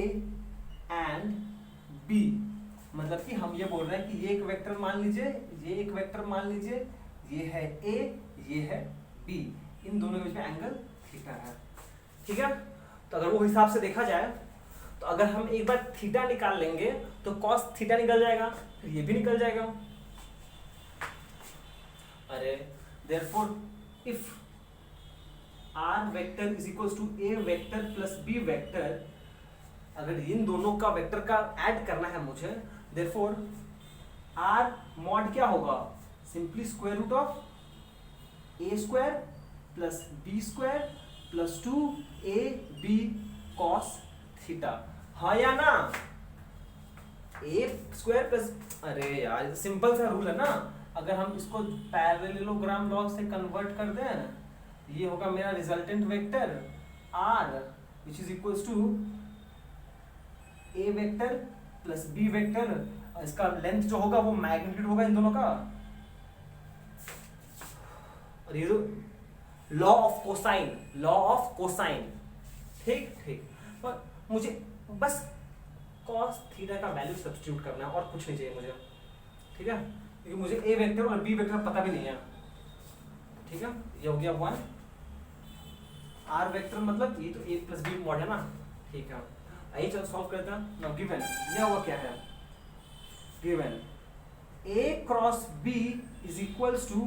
and B. मतलब कि हम ये बोल रहे हैं कि ये एक वेक्टर मान लीजिए, ये एक वेक्टर मान लीजिए, ये है ए, ये है बी, इन दोनों के बीच में एंगल थीटा है। ठीक है, तो अगर वो हिसाब से देखा जाए तो अगर हम एक बार थीटा निकाल लेंगे तो कॉस थीटा निकल जाएगा, फिर ये भी निकल जाएगा। अरे therefore if R vector is equals to A vector plus B vector, अगर इन दोनों का वेक्टर का ऐड करना है मुझे, देयरफॉर आर मॉड क्या होगा, simply square root of A square plus B square plus 2ab cos theta. हाँ या ना, ए स्क्वायर प्लस, अरे यार सिंपल सा रूल है ना, अगर हम इसको पैरेललोग्राम लॉ से कन्वर्ट कर दें, ये होगा मेरा resultant vector R which is equals to A vector plus B vector, इसका लेंथ जो होगा वो मैग्नीट्यूड होगा इन दोनों का, और ये law of cosine, law of cosine. ठीक ठीक, और मुझे बस कॉस थीटा का वैल्यू सब्स्टिट्यूट करना है और कुछ नहीं चाहिए मुझे। ठीक है, क्योंकि मुझे ए वेक्टर और बी वेक्टर पता भी नहीं है। ठीक है, ये हो गया 1। आर वेक्टर मतलब ये तो ए प्लस बी मॉड है ना। ठीक है, आइए चलो सॉल्व करते हैं। नाउ गिवन यह हुआ क्या है, given a cross b is equals to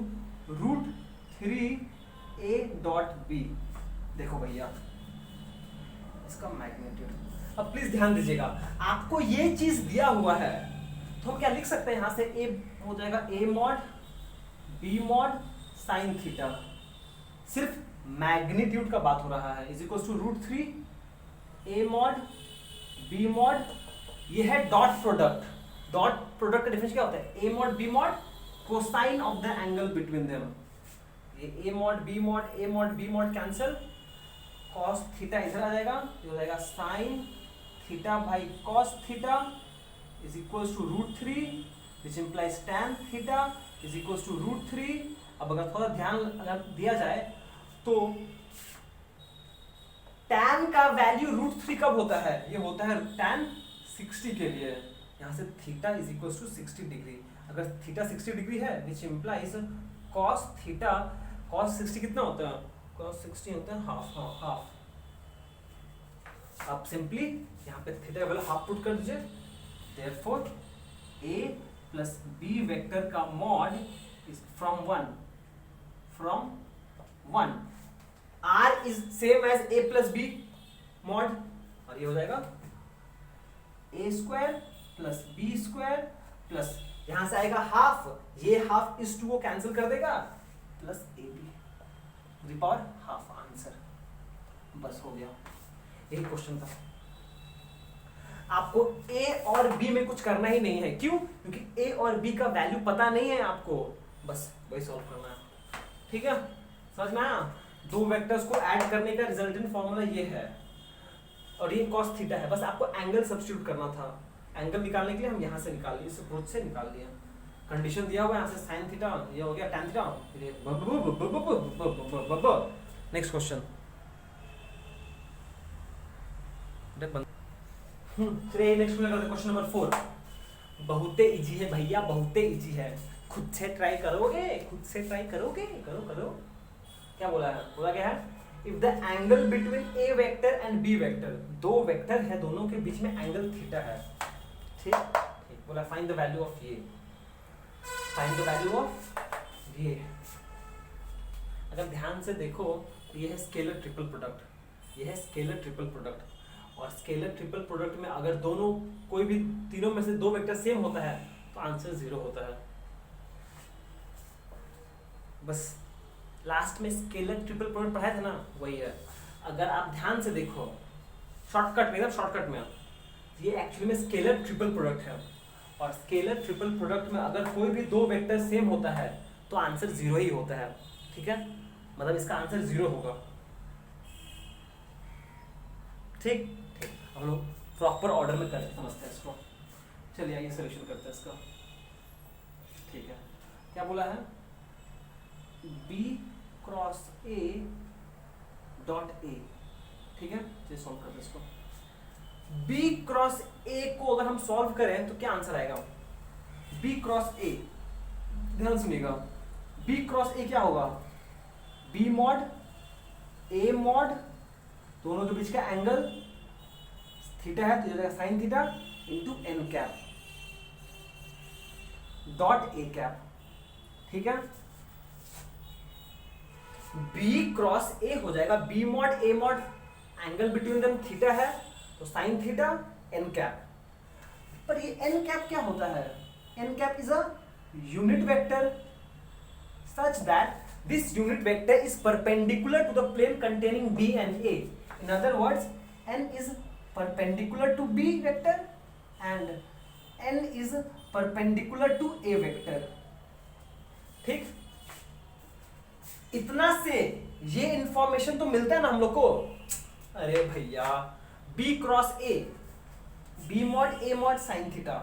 √3a dot b। देखो भैया इसका मैग्नीट्यूड, अब प्लीज ध्यान दीजिएगा, आपको ये चीज दिया हुआ है तो हम क्या लिख सकते हैं, यहां से a हो जाएगा a mod b mod sine theta, सिर्फ मैग्नीट्यूड का बात हो रहा है, is equals to √3a mod b mod, ये है डॉट प्रोडक्ट। डॉट प्रोडक्ट का डिफरेंस क्या होता है, a mod b mod cosine of the angle between them. ये a mod b mod, a mod b mod cancel, cos theta इधर आ जाएगा, ये हो जाएगा sin theta by cos theta is equals to √3 which implies tan theta is equals to √3। अब अगर थोड़ा ध्यान अगर दिया जाए तो tan का वैल्यू √3 कब होता है, ये होता है tan 60 के लिए, यहाँ से theta is equals to 60 degree. अगर थीटा 60 डिग्री है which implies cos theta, cos 60 कितना होता है, cos 60 होता है हाफ। आप सिंपली यहाँ पे थीटा का वैल्यू हाफ पुट कर दीजिए, therefore a plus b vector का mod is from 1 r is same as a plus b mod, और ये हो जाएगा a square plus B square plus यहां से आएगा हाफ, ये हाफ इस 2 को कैंसिल कर देगा, plus A B power half answer. बस हो गया, यही क्वेश्चन था। आपको ए और बी में कुछ करना ही नहीं है, क्यों, क्योंकि ए और बी का वैल्यू पता नहीं है आपको, बस वही सॉल्व करना है। ठीक है, समझ में आया, दो वेक्टर्स को ऐड करने का रिजल्टेंट फॉर्मूला ये है, और ये cos थीटा है, बस आपको एंगल सब्स्टिट्यूट करना था। एंगल निकालने के लिए हम यहाँ से निकाल लिए, इस अप्रोच से निकाल लिया, कंडीशन दिया हुआ है, यहाँ से sin थीटा, ये हो गया tan थीटा। नेक्स्ट क्वेश्चन, चलिए नेक्स्ट क्वेश्चन नंबर 4। बहुते इजी है भैया, बहुते इजी है, खुद से ट्राई करोगे, खुद से ट्राई करोगे, करो। क्या बोला है, बोला क्या है, if the angle between A vector and B vector, दो वेक्टर है, दोनों के बीच में एंगल थीटा है। ठीक, बोला फाइंड द वैल्यू ऑफ ये, फाइंड द वैल्यू ऑफ ये। अगर ध्यान से देखो तो ये है स्केलर ट्रिपल प्रोडक्ट, ये है स्केलर ट्रिपल प्रोडक्ट, और स्केलर ट्रिपल प्रोडक्ट में अगर दोनों कोई भी तीनों में से दो वेक्टर सेम होता है तो आंसर 0 होता है। बस लास्ट में स्केलर ट्रिपल प्रोडक्ट पढ़ाया था ना, वही है। अगर आप ध्यान से देखो शॉर्टकट में, ये एक्चुअली में स्केलर ट्रिपल प्रोडक्ट है, और स्केलर ट्रिपल प्रोडक्ट में अगर कोई भी दो वेक्टर सेम होता है तो आंसर जीरो ही होता है, ठीक है, मतलब इसका आंसर जीरो होगा। ठीक ठीक, हम लोग प्रॉपर ऑर्डर में करके समझते हैं इसको। चलिए आइए सोल्यूशन करते हैं इसका। ठीक है, क्या बोला है, B cross A dot A, ठीक है, चलिए सॉल्व करते हैं इसको। बी क्रॉस ए को अगर हम सॉल्व करें तो क्या आंसर आएगा, बी क्रॉस ए, ध्यान सुनिएगा, बी क्रॉस ए क्या होगा, बी मॉड ए मॉड, दोनों के बीच का एंगल थीटा है तो ये जाएगा sine theta into N cap dot A cap, ठीक है। बी क्रॉस ए हो जाएगा B mod A mod, angle between them theta है तो साइन थीटा एन कैप। पर ये एन कैप क्या होता है, N cap is a unit vector such that this unit vector is perpendicular to the plane containing B and A. In other words, n is perpendicular to B vector and n is perpendicular to A vector. ठीक, इतना से ये information तो मिलता है ना हम लोग को। अरे भैया, B cross A, B mod A mod sine theta,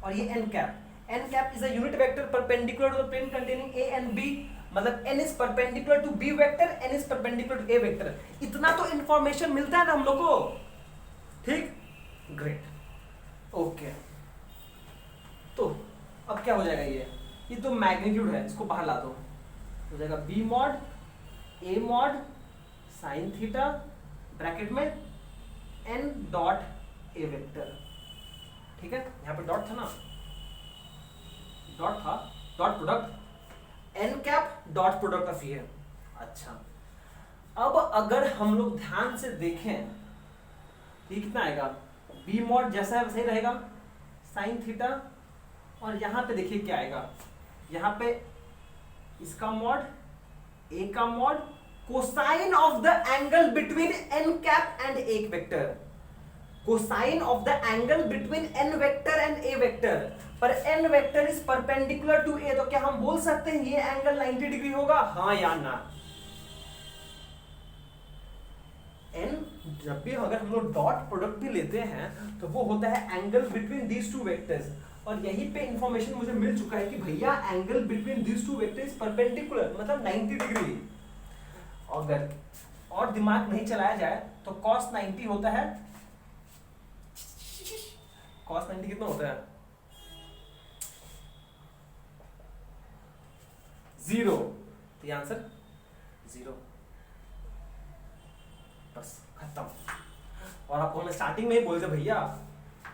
और ये n cap, n cap is a unit vector perpendicular to the plane containing A and B, मतलब n is perpendicular to B vector, n is perpendicular to A vector। इतना तो information मिलता है ना हम लोग को, ठीक, ग्रेट, ओके। तो अब क्या हो जाएगा, ये तो मैग्नीट्यूड है, इसको बाहर ला दो, हो जाएगा B mod A mod sine theta bracket में n डॉट A वेक्टर, ठीक है, यहाँ पे डॉट था ना, डॉट था, dot product n cap dot product of ये। अच्छा, अब अगर हम लोग ध्यान से देखें तो ये कितना आएगा, बी मॉड जैसा है वैसे ही रहेगा साइन थीटा, और यहां पे देखिए क्या आएगा, यहां पे इसका मॉड ए का mod cosine of the angle between N cap and A vector, cosine of the angle between N vector and A vector. पर N vector is perpendicular to A, तो क्या हम बोल सकते हैं ये एंगल 90 डिग्री होगा, हाँ या ना। एन जब भी अगर हम लोग डॉट प्रोडक्ट भी लेते हैं तो वो होता है angle between these two vectors, और यहीं पे इंफॉर्मेशन मुझे मिल चुका है कि भैया angle between these two vectors perpendicular मतलब 90 डिग्री। अगर और दिमाग नहीं चलाया जाए तो cos 90 होता है, cos 90 कितना होता है, 0, तो ये आंसर 0, बस खत्म। और आपको मैं स्टार्टिंग में ही बोल दिया भैया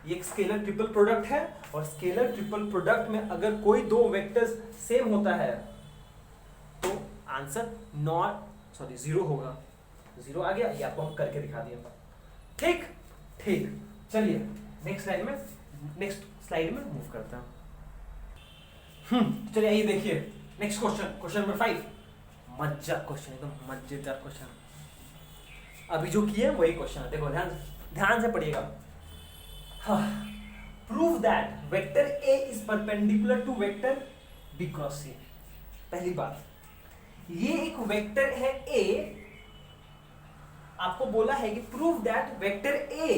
ये एक स्केलर ट्रिपल प्रोडक्ट है, और स्केलर ट्रिपल प्रोडक्ट में अगर कोई दो वेक्टर्स सेम होता है तो आंसर नॉट 0 होगा। 0 आ गया, ये आपको हम करके दिखा दिया, ठीक ठीक। चलिए नेक्स्ट स्लाइड में मूव करते हैं। चलिए आइए देखिए नेक्स्ट क्वेश्चन नंबर 5, मजेदार क्वेश्चन, एकदम मजेदार क्वेश्चन। अभी जो किए वही क्वेश्चन है, देखो ध्यान से पढ़िएगा। Prove that vector A is perpendicular to vector B cross C. पहली बात, ये एक वेक्टर है ए, आपको बोला है कि prove that vector A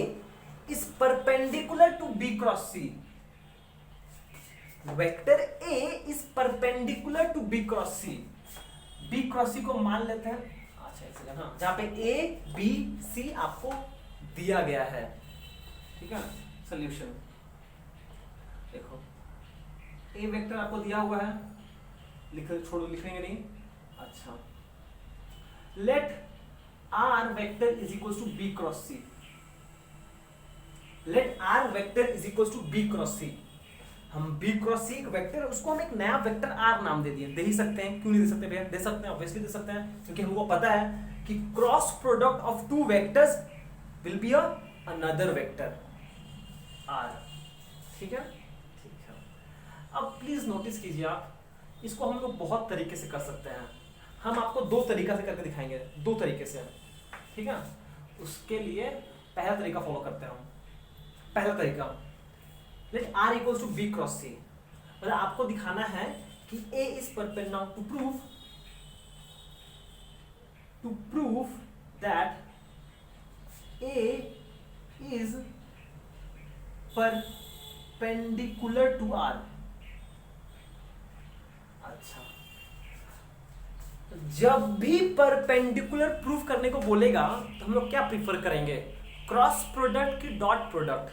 is perpendicular to B cross C. Vector A is perpendicular to B cross C. B cross C को मान लेते हैं, अच्छा एक सेकंड, हाँ, जहां पे ए बी सी आपको दिया गया है, ठीक है। सॉल्यूशन देखो, ए वेक्टर आपको दिया हुआ है, लिखेंगे नहीं, अच्छा, let R vector is equal to B cross C, let R vector is equal to B cross C. हम बी क्रॉस सी एक वेक्टर है, उसको हम एक नया वेक्टर आर नाम दे दिए, दे ही सकते हैं, क्यों नहीं दे सकते भैया, दे सकते हैं, ऑब्वियसली दे सकते हैं, क्योंकि हमको पता है कि cross product of two vectors will be another vector R, ठीक है, ठीक है। अब प्लीज नोटिस कीजिए आप, इसको हम लोग बहुत तरीके से कर सकते हैं, हम आपको दो तरीका से करके दिखाएंगे, दो तरीके से, ठीक है। उसके लिए पहला तरीका फॉलो करते हैं हम। पहला तरीका, let R equals to B cross C. मतलब आपको दिखाना है कि A is perpendicular to prove that A is perpendicular to R. अच्छा, जब भी परपेंडिकुलर प्रूफ करने को बोलेगा तो हम लोग क्या प्रीफर करेंगे, क्रॉस प्रोडक्ट की डॉट प्रोडक्ट।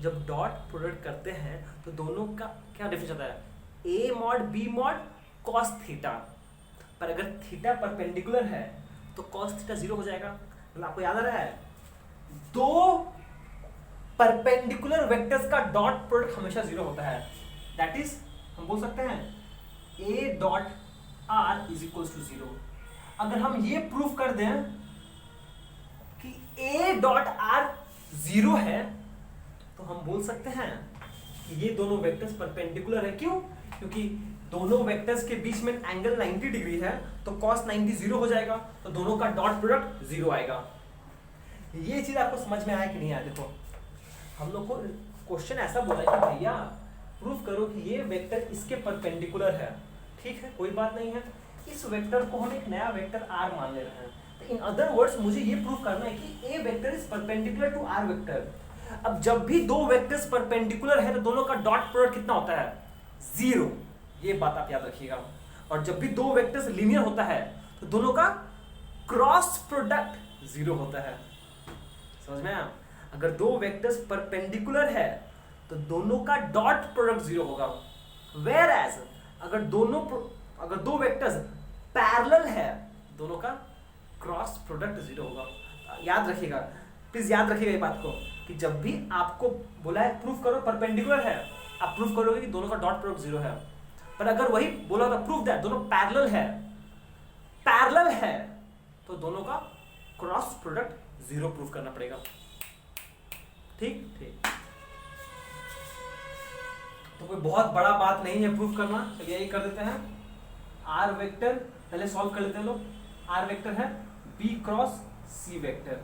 जब डॉट प्रोडक्ट करते हैं तो दोनों का क्या डिफरेंस आता है, A mod B mod cos theta. पर अगर थीटा परपेंडिकुलर है तो कॉस थीटा 0 हो जाएगा। मतलब आपको याद आ रहा है, दो परपेंडिकुलर वेक्टर्स का डॉट प्रोडक्ट हमेशा 0 होता है। दैट इज हम बोल सकते हैं A dot R is equal to 0। अगर हम ये प्रूफ कर दें कि ए डॉट आर 0 है तो हम बोल सकते हैं कि ये दोनों वेक्टर्स परपेंडिकुलर है। क्यों? क्योंकि दोनों वेक्टर्स के बीच में एंगल 90 डिग्री है तो cos 90 0 हो जाएगा, तो दोनों का डॉट प्रोडक्ट 0 आएगा। ये चीज आपको समझ में आया कि नहीं आया? देखो, हम लोग को क्वेश्चन ऐसा बोला है कि भैया प्रूफ करो कि ये वेक्टर इसके परपेंडिकुलर है। ठीक है, कोई बात नहीं है। इस वेक्टर को हम एक नया वेक्टर r मान ले रहे हैं। तो इन अदर वर्ड्स मुझे ये प्रूफ करना है कि A vector is perpendicular to r vector. अब जब भी दो वेक्टर्स परपेंडिकुलर है तो दोनों का डॉट प्रोडक्ट कितना होता है, 0। ये बात आप याद रखिएगा। और जब भी दो वेक्टर्स लीनियर होता है तो दोनों का क्रॉस प्रोडक्ट 0 होता है। समझ में आया? अगर दो वेक्टर्स परपेंडिकुलर है तो दोनों का डॉट प्रोडक्ट 0 होगा। वेयर एज अगर दो वेक्टर्स पैरेलल है दोनों का क्रॉस प्रोडक्ट 0 होगा। याद रखिएगा, प्लीज याद रखिएगा ये बात को कि जब भी आपको बोला है प्रूफ करो परपेंडिकुलर है, आप प्रूफ करोगे कि दोनों का डॉट प्रोडक्ट 0 है। पर अगर वही बोला था प्रूफ दैट दोनों पैरेलल है तो दोनों का क्रॉस प्रोडक्ट 0 प्रूफ करना पड़ेगा। ठीक ठीक, तो कोई बहुत बड़ा बात नहीं है प्रूफ करना। चलिए यही कर देते हैं। आर वेक्टर पहले सॉल्व कर लेते हैं लोग। आर वेक्टर है बी क्रॉस सी वेक्टर।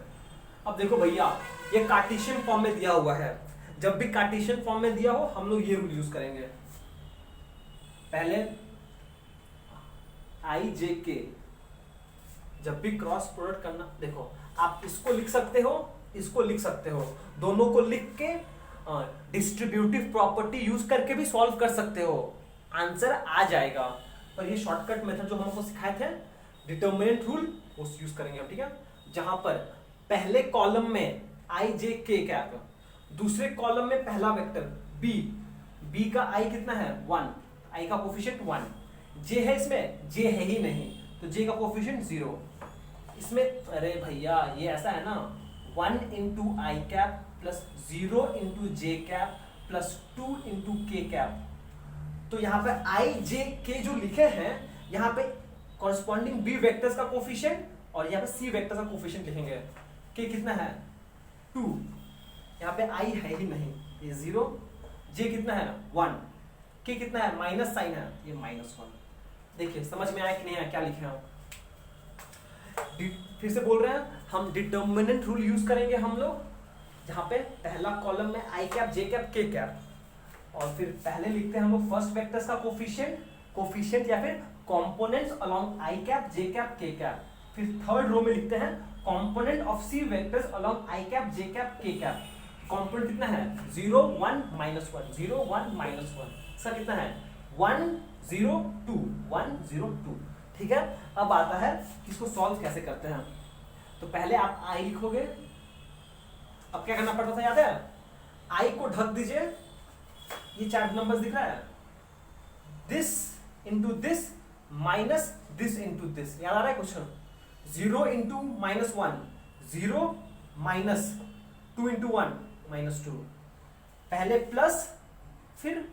अब देखो भैया, ये कार्टेशियन फॉर्म में दिया हुआ है। जब भी कार्टेशियन फॉर्म में दिया हो हम लोग ये रूल यूज करेंगे। पहले आई जे के, जब भी क्रॉस प्रोडक्ट करना, देखो आप इसको लिख सकते हो, इसको लिख सकते हो, दोनों को लिख के डिस्ट्रीब्यूटिव प्रॉपर्टी यूज करके भी सॉल्व कर सकते हो, आंसर आ जाएगा। पर ये शॉर्टकट मेथड जो हमको सिखाए थे डिटरमिनेंट रूल, वो यूज करेंगे हम। ठीक है, जहां पर पहले कॉलम में आई जे के कैप, दूसरे कॉलम में पहला वेक्टर बी का आई कितना है 1, आई का कोफिशिएंट 1, जे है इसमें, जे है ही नहीं तो जे का कोफिशिएंट 0 इसमें। अरे भैया ये ऐसा है ना, 1 इंटू आई कैप प्लस 0 इंटू जे कैप प्लस 2 इंटू के कैप। तो यहाँ पे आई जे के जो लिखे हैं यहाँ पे कॉरस्पॉन्डिंग बी वेक्टर्स का कोफिशिएंट और यहाँ पे सी वेक्टर का कोफिशिएंट लिखेंगे। के कितना है 2, यहाँ पे आई है ही नहीं, ये 0, जे कितना है 1, के कितना है माइनस साइन है, ये -1। देखिए समझ में आया कि नहीं आया क्या लिखे हम? फिर से बोल रहे हैं, हम डिटरमिनेंट रूल यूज करेंगे हम लोग, जहां पे पहला कॉलम में आई cap j cap k cap, और फिर पहले लिखते हैं हम लोग फर्स्ट वेक्टर्स का कोफिशिएंट या फिर components along i cap j cap k cap. फिर थर्ड रो में लिखते हैं component of C vectors along i cap j cap k cap. Component कितना है 0 1 -1 0 1 -1, सर कितना है 1 0 2 1 0 2। ठीक है, अब आता है कि इसको सॉल्व कैसे करते हैं। तो पहले आप आई लिखोगे। अब क्या करना पड़ता था याद है, आई को ढक दीजिए, ये 4 नंबर्स दिख रहा है, this into this minus this into this. याद आ रहा है क्वेश्चन? 0 इंटू -1 0 माइनस 2 इंटू 1 -2, पहले प्लस फिर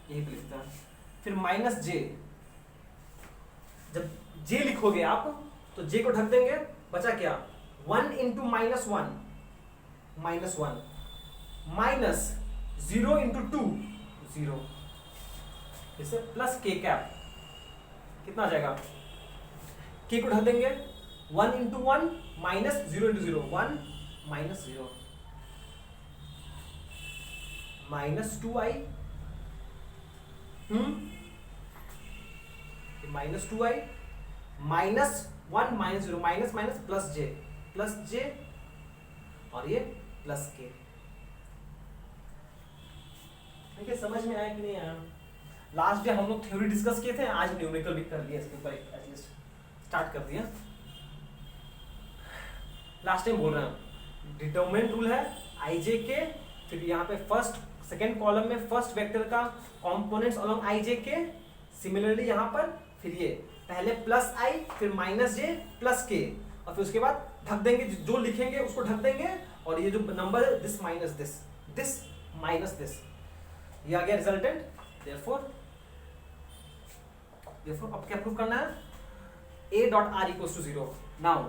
यही लिखता है, फिर माइनस जे। जब जे लिखोगे आप तो जे को ढक देंगे, बचा क्या 1 इंटू -1 -1 माइनस 0 इंटू 2 0, इसे प्लस के कैप कितना आ जाएगा, के को ढक देंगे 1 into 1 minus 0 into 0 1 -0, -2i, -2i, -1 -0, minus minus plus J और ये प्लस के। ठीक है, समझ में आया कि नहीं आया? लास्ट डे हम लोग थ्योरी डिस्कस किए थे, आज न्यूमेरिकल भी कर लिया, इसके ऊपर एटलीस्ट स्टार्ट कर दिया। लास्ट टाइम बोल रहे हैं डिटरमिनेंट रूल है आईजे के, फिर यहाँ पे फर्स्ट सेकेंड कॉलम में फर्स्ट वेक्टर का कंपोनेंट्स अलोंग आईजे के, सिमिलरली यहाँ पर फिर ये पहले प्लस आई फिर माइनस जे प्लस के, और फिर उसके बाद ढक देंगे, जो लिखेंगे उसको ढक देंगे, और ये जो नंबर है this minus this minus this, ये आ गया रिजल्टेंट। देयरफॉर अब क्या प्रूव करना है? a dot R equals to 0। Now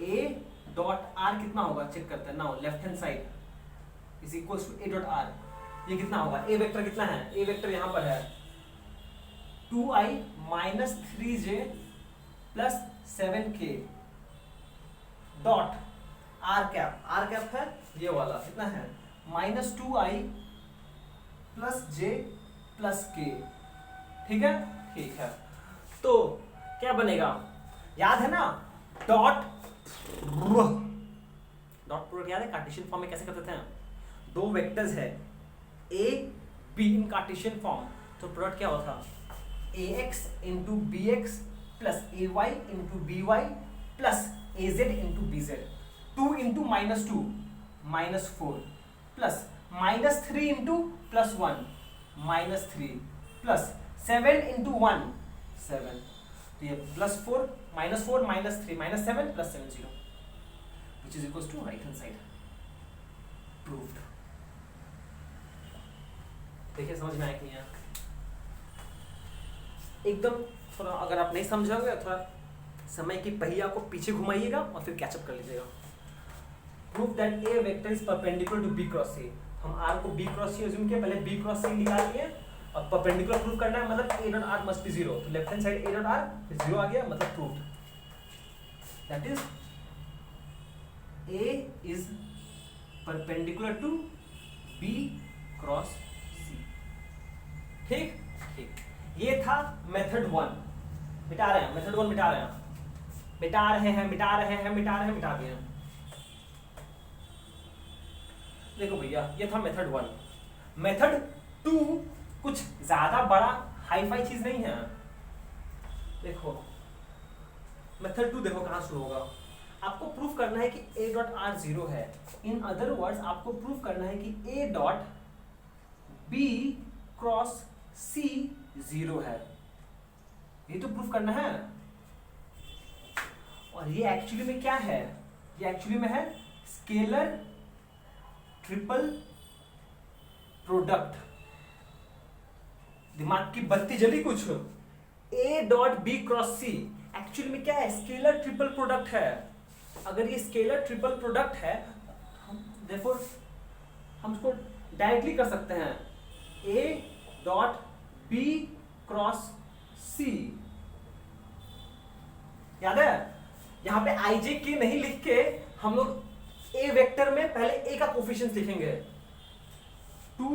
a dot R कितना होगा चेक करते हैं। Now left hand side is equals to a dot R, ये कितना होगा? a वेक्टर कितना है? a वेक्टर यहां पर है 2i minus 3j plus 7k dot are cap है ये वाला, कितना है? -2i plus j plus k। ठीक है, ठीक है। तो क्या बनेगा? याद है ना डॉट प्रोडक्ट याद है? कार्टेशियन फॉर्म में कैसे करते थे? दो वेक्टर्स है a b in Cartesian form, तो प्रोडक्ट क्या होता? ax into B X plus ay into B Y plus az into B Z, 2 into -2 -4 plus -3 into +1 -3 plus 7 into 1 7, तो ये +4 -4 -3 -7 plus 7 0 which is equals to right hand side proved। देखिए समझ में आया कि नहीं आया? एकदम थोड़ा अगर आप नहीं समझोगे थोड़ा समय की पहिया को पीछे घुमाइएगा और फिर कैचअप कर लीजिएगा। Prove that A vector is perpendicular to B cross C. हम आर को बी क्रॉस सी अज्यूम किया, पहले बी क्रॉस सी निकाल लिए, अब परपेंडिकुलर प्रूव करना है, मतलब A dot R must be 0, तो left hand side A dot R 0 आ गया, मतलब proved. That is A is perpendicular to B cross C. ठीक ठीक, ये था मेथड 1। मिटा रहे हैं मेथड 1, मिटा रहे हैं, मिटा दिए। देखो भैया ये था मेथड 1। मेथड 2 कुछ ज्यादा बड़ा हाईफाई चीज नहीं है। देखो मेथड 2 देखो कहां शुरू होगा। आपको प्रूफ करना है कि a डॉट आर 0 है। इन अदर वर्ड्स आपको प्रूफ करना है कि a dot b cross c 0 है। ये तो प्रूफ करना है। और ये एक्चुअली में क्या है? ये एक्चुअली में है स्केलर ट्रिपल प्रोडक्ट। दिमाग की बत्ती जली कुछ? a dot B cross C actually में क्या है? स्केलर ट्रिपल प्रोडक्ट है। अगर ये स्केलर ट्रिपल प्रोडक्ट है, देखो हम इसको डायरेक्टली कर सकते हैं, a डॉट बी क्रॉस सी। याद है? यहां पे आई जे के नहीं लिख के हम लोग ए वेक्टर में पहले ए का कोफिशिएंट लिखेंगे, 2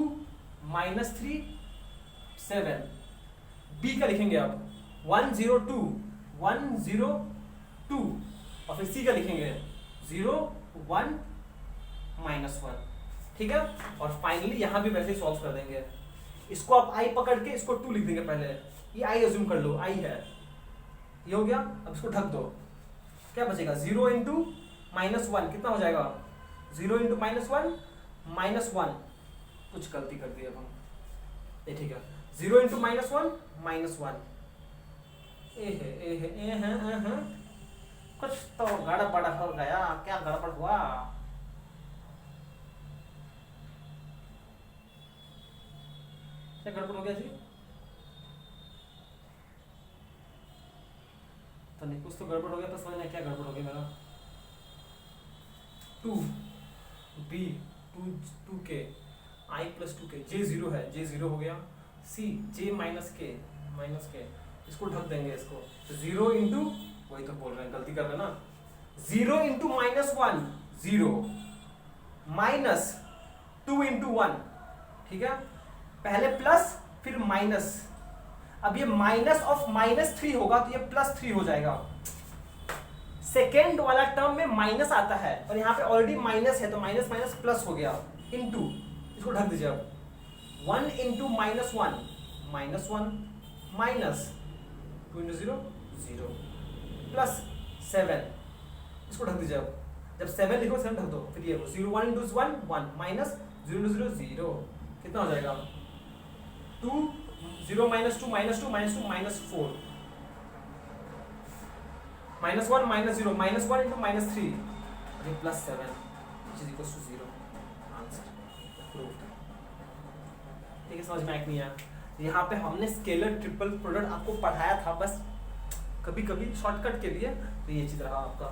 -3 7। बी का लिखेंगे अब 1 0 2 1 0 2, और फिर सी का लिखेंगे 0 1 -1। ठीक है, और फाइनली यहां भी वैसे ही सॉल्व कर देंगे। इसको आप आई पकड़ के इसको 2 लिख देंगे पहले, ये आई अज्यूम कर लो, आई है, ये हो गया। अब इसको ढक दो, क्या बचेगा? 0 इंटू -1 कितना हो जाएगा? 0 इंटू -1 -1, कुछ गलती कर दी अब हम, ये ठीक है। 0 इंटू -1 ए है कुछ तो गड़बड़ हो गया। क्या गड़बड़ हुआ? क्या गड़बड़ हो गया जी? तो नहीं, कुछ तो गड़बड़ हो गया, तो समझना क्या गड़बड़ हो गया मेरा। 2 b 2 k i plus 2k, j 0 है, j 0 हो गया। c j माइनस k, इसको ढक देंगे इसको, तो 0 इंटू, वही तो बोल रहे हैं, गलती कर रहे हैं ना, 0 इंटू -1 0 माइनस 2 इंटू 1, ठीक है, पहले प्लस फिर माइनस। अब ये माइनस ऑफ -3 होगा तो ये +3 हो जाएगा। सेकेंड वाला टर्म में माइनस आता है और यहाँ पे ऑलरेडी माइनस है तो माइनस माइनस प्लस हो गया, इंटू, इसको ढक दीजिए अब, 1 इंटू -1 -1 माइनस 2 इंटू 0 0 प्लस 7, इसको ढक दीजिए अब, जब 7 लिखो 7 ढक दो, फिर ये 0 1 इंटू 1 1 माइनस 0 इंटू 0 0, कितना हो जाएगा 2 0 -2 -2 -4 -1 -0 -1 into -3 +7 which is equals to 0, answer proved. ठीक है, समझ में आया नहीं आया? यहाँ पे हमने स्केलर ट्रिपल प्रोडक्ट आपको पढ़ाया था, बस कभी कभी शॉर्टकट के लिए, तो ये चीज रहा आपका।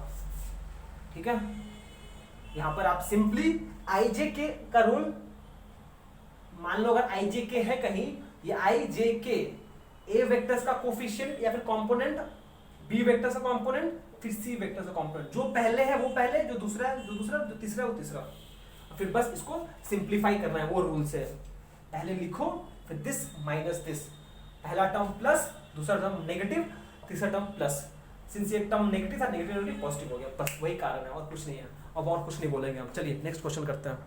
ठीक है, यहाँ पर आप सिंपली IJK का रूल मान लो, अगर IJK है कहीं, ये IJK A वेक्टर्स का कोफिशिएंट या फिर कंपोनेंट, B वेक्टर्स का कंपोनेंट, फिर C वेक्टर्स का कंपोनेंट, जो पहले है वो पहले, जो दूसरा है जो दूसरा, जो तीसरा है वो तीसरा, फिर बस इसको सिंप्लीफाई करना है वो रूल से। पहले लिखो, फिर दिस माइनस दिस, पहला टर्म प्लस, दूसरा टर्म नेगेटिव, तीसरा टर्म प्लस। सिंस ये टर्म नेगेटिव था, नेगेटिव पॉजिटिव हो गया, बस वही कारण है और कुछ नहीं है। अब और कुछ नहीं बोलेंगे हम। चलिए नेक्स्ट क्वेश्चन करते हैं।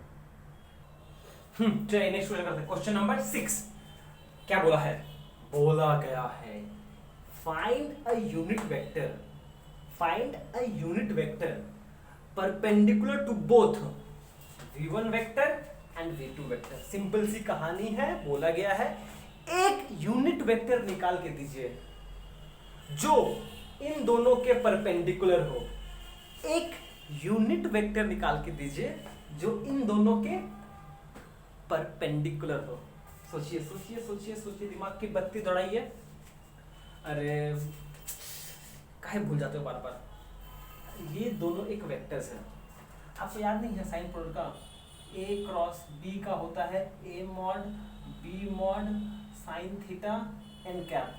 चलिए नेक्स्ट क्वेश्चन करते हैं। क्वेश्चन नंबर 6 क्या बोला है? बोला गया है find a unit vector, find a unit vector perpendicular to both v1 vector and v2 vector. Simple सी कहानी है, बोला गया है एक यूनिट वेक्टर निकाल के दीजिए जो इन दोनों के परपेंडिकुलर हो। एक यूनिट वेक्टर निकाल के दीजिए जो इन दोनों के परपेंडिकुलर हो। सोचिए सोचिए सोचिए सोचिए, दिमाग की बत्ती दौड़ाइए। अरे काहे भूल जाते हो बार बार? ये दोनों एक वेक्टर्स हैं, आपको याद नहीं है साइन प्रोडक्ट का? A क्रॉस B का होता है A mod B mod sine theta n cap.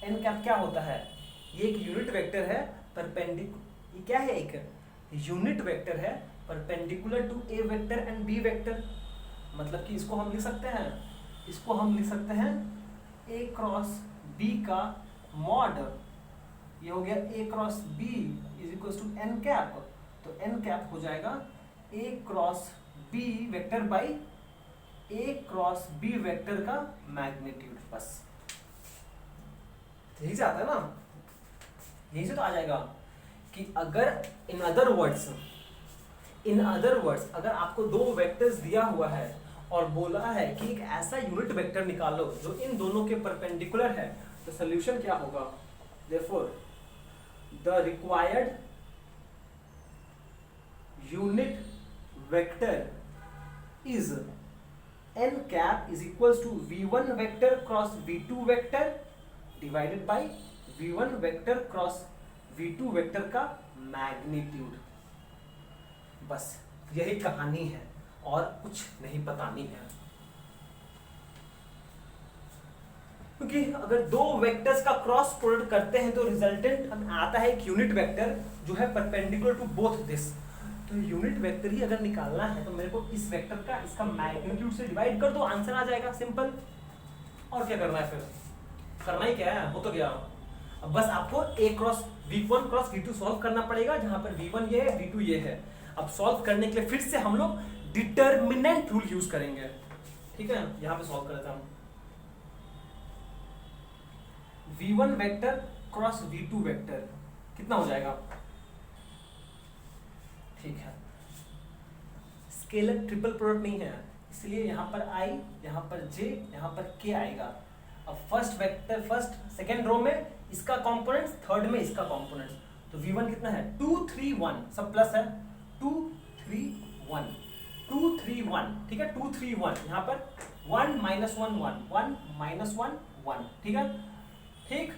n cap क्या होता है? ये एक यूनिट वेक्टर है परपेंडिकुलर, ये क्या है? एक यूनिट वेक्टर है perpendicular to A vector and B vector. मतलब कि इसको हम लिख सकते हैं, इसको हम लिख सकते हैं A क्रॉस B का मॉड, ये हो गया A cross B is equal to n cap, तो n कैप हो जाएगा A cross B vector by A cross B vector का मैग्नीट्यूड। बस यही से आता है ना, यही से तो आ जाएगा कि अगर इन अदर वर्ड्स अगर आपको दो वेक्टर्स दिया हुआ है और बोला है कि एक ऐसा यूनिट वेक्टर निकालो जो इन दोनों के परपेंडिकुलर है, तो सॉल्यूशन क्या होगा? Therefore the required unit vector is n cap is equals to v1 vector cross v2 vector divided by v1 vector cross v2 vector का मैग्नीट्यूड। बस यही कहानी है और कुछ नहीं बतानी है, क्योंकि अगर दो वेक्टर्स का क्रॉस प्रोडक्ट करते हैं तो रिजल्टेंट आता है एक यूनिट वेक्टर जो है परपेंडिकुलर टू बोथ दिस। तो यूनिट वेक्टर ही अगर निकालना है तो मेरे को इस वेक्टर का इसका मैग्नीट्यूड से डिवाइड कर दो, आंसर आ जाएगा, सिंपल। और क्या करना है फिर? करना ही क्या है, हो तो गया। अब बस आपको a cross v1 cross v2 solve करना पड़ेगा, जहां पर v1 ये है v2 ये है। अब सॉल्व करने के लिए फिर से हम लोग डिटर्मिनेंट रूल यूज करेंगे। ठीक है, यहां पे सॉल्व कर लेते हैं हम। v1 vector cross v2 vector कितना हो जाएगा? ठीक है, स्केलर ट्रिपल प्रोडक्ट नहीं है, इसलिए यहाँ पर I, यहाँ पर J, यहाँ पर K आएगा। अब first vector, first second row में इसका कंपोनेंट्स, थर्ड में इसका कंपोनेंट्स, तो v1 कितना है? 2 3 1, सब प्लस है, 2 3 1 2 3 1, ठीक है, 2 3 1, यहाँ पर 1 -1 1 1 -1 1, ठीक है, ठीक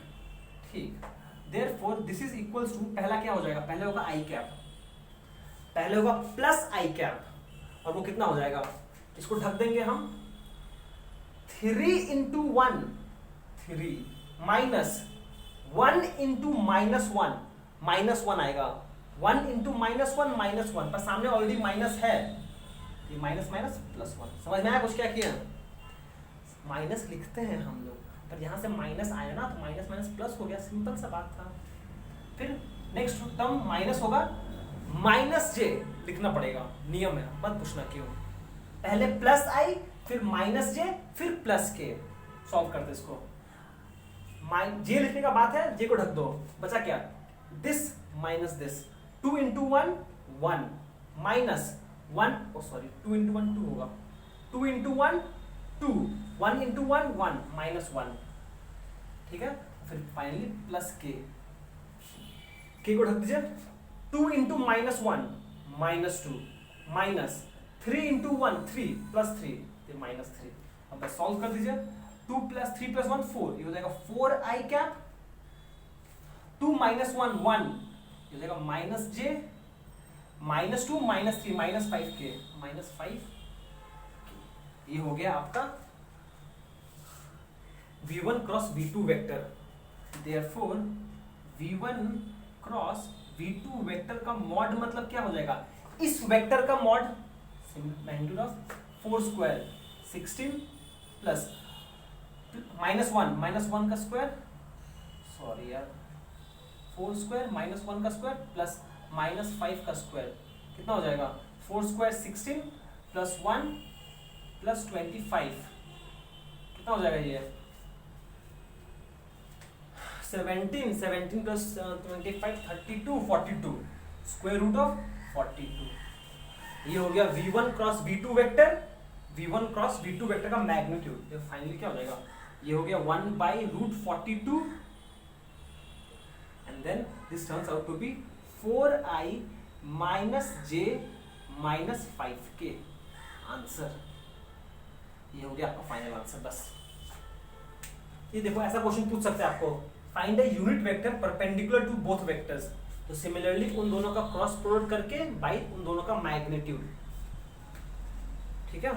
ठीक। Therefore this is equals to, पहला क्या हो जाएगा? पहले होगा I कैप, पहले होगा प्लस I कैप, और वो कितना हो जाएगा? इसको ढक देंगे हम, 3 इंटू 1 3 माइनस 1 इंटू -1 -1 आएगा, 1 इंटू -1 -1, पर सामने ऑलरेडी माइनस है, ये माइनस माइनस प्लस 1। समझ में आया कुछ क्या किया? माइनस लिखते हैं हम लोग, पर यहाँ से माइनस आया ना तो माइनस माइनस प्लस हो गया, सिंपल सा बात था। फिर नेक्स्ट टर्म माइनस होगा, माइनस जे लिखना पड़ेगा, नियम है, मत पूछना क्यों। पहले प्लस आई, फिर माइनस जे, फिर प्लस के। सॉल्व करते इसको। जे लिखने का बात है, जे को ढक दो, बचा क्या? दिस माइनस दिस, 2 इंटू 1 1 माइनस 1, ओ सॉरी 2 इंटू 1 2 होगा, 2 इंटू 1 2, 1 इंटू 1 1 माइनस 1, ठीक है। फिर फाइनली प्लस के को ढक दीजिए, 2 into minus 1 minus 2 minus 3 into 1 3 plus 3, ये माइनस 3। अब सॉल्व कर दीजिए, 2 प्लस 3 प्लस 1 4, ये हो जाएगा 4i कैप, 2 माइनस 1 1, ये हो जाएगा माइनस जे, minus 2 minus 3 minus 5k, minus 5। ये हो गया आपका v1 cross v2 vector. Therefore v1 cross v2 vector का मॉड मतलब क्या हो जाएगा? इस वेक्टर का mod magnitude of 4 square 16 plus minus 1 का स्क्वायर, सॉरी यार 4 स्क्वायर माइनस 1 का स्क्वायर प्लस माइनस 5 का स्क्वायर, कितना हो जाएगा? 4 स्क्वायर 16 प्लस 1 प्लस 25, कितना हो जाएगा ये? 17 प्लस 25 32 42, स्क्वायर रूट ऑफ 42। ये हो गया v1 cross v2 vector, v1 cross v2 vector का मैग्नीट्यूड। ये फाइनली क्या हो जाएगा? ये हो गया 1 by root 42, and then this turns out to be 4i minus J minus 5k answer. ये हो गया आपका फाइनल आंसर। बस ये देखो, ऐसा क्वेश्चन पूछ सकते हैं आपको, find a unit vector perpendicular to both vectors. तो सिमिलरली उन दोनों का क्रॉस प्रोडक्ट करके बाई उन दोनों का मैग्नीट्यूड, ठीक है।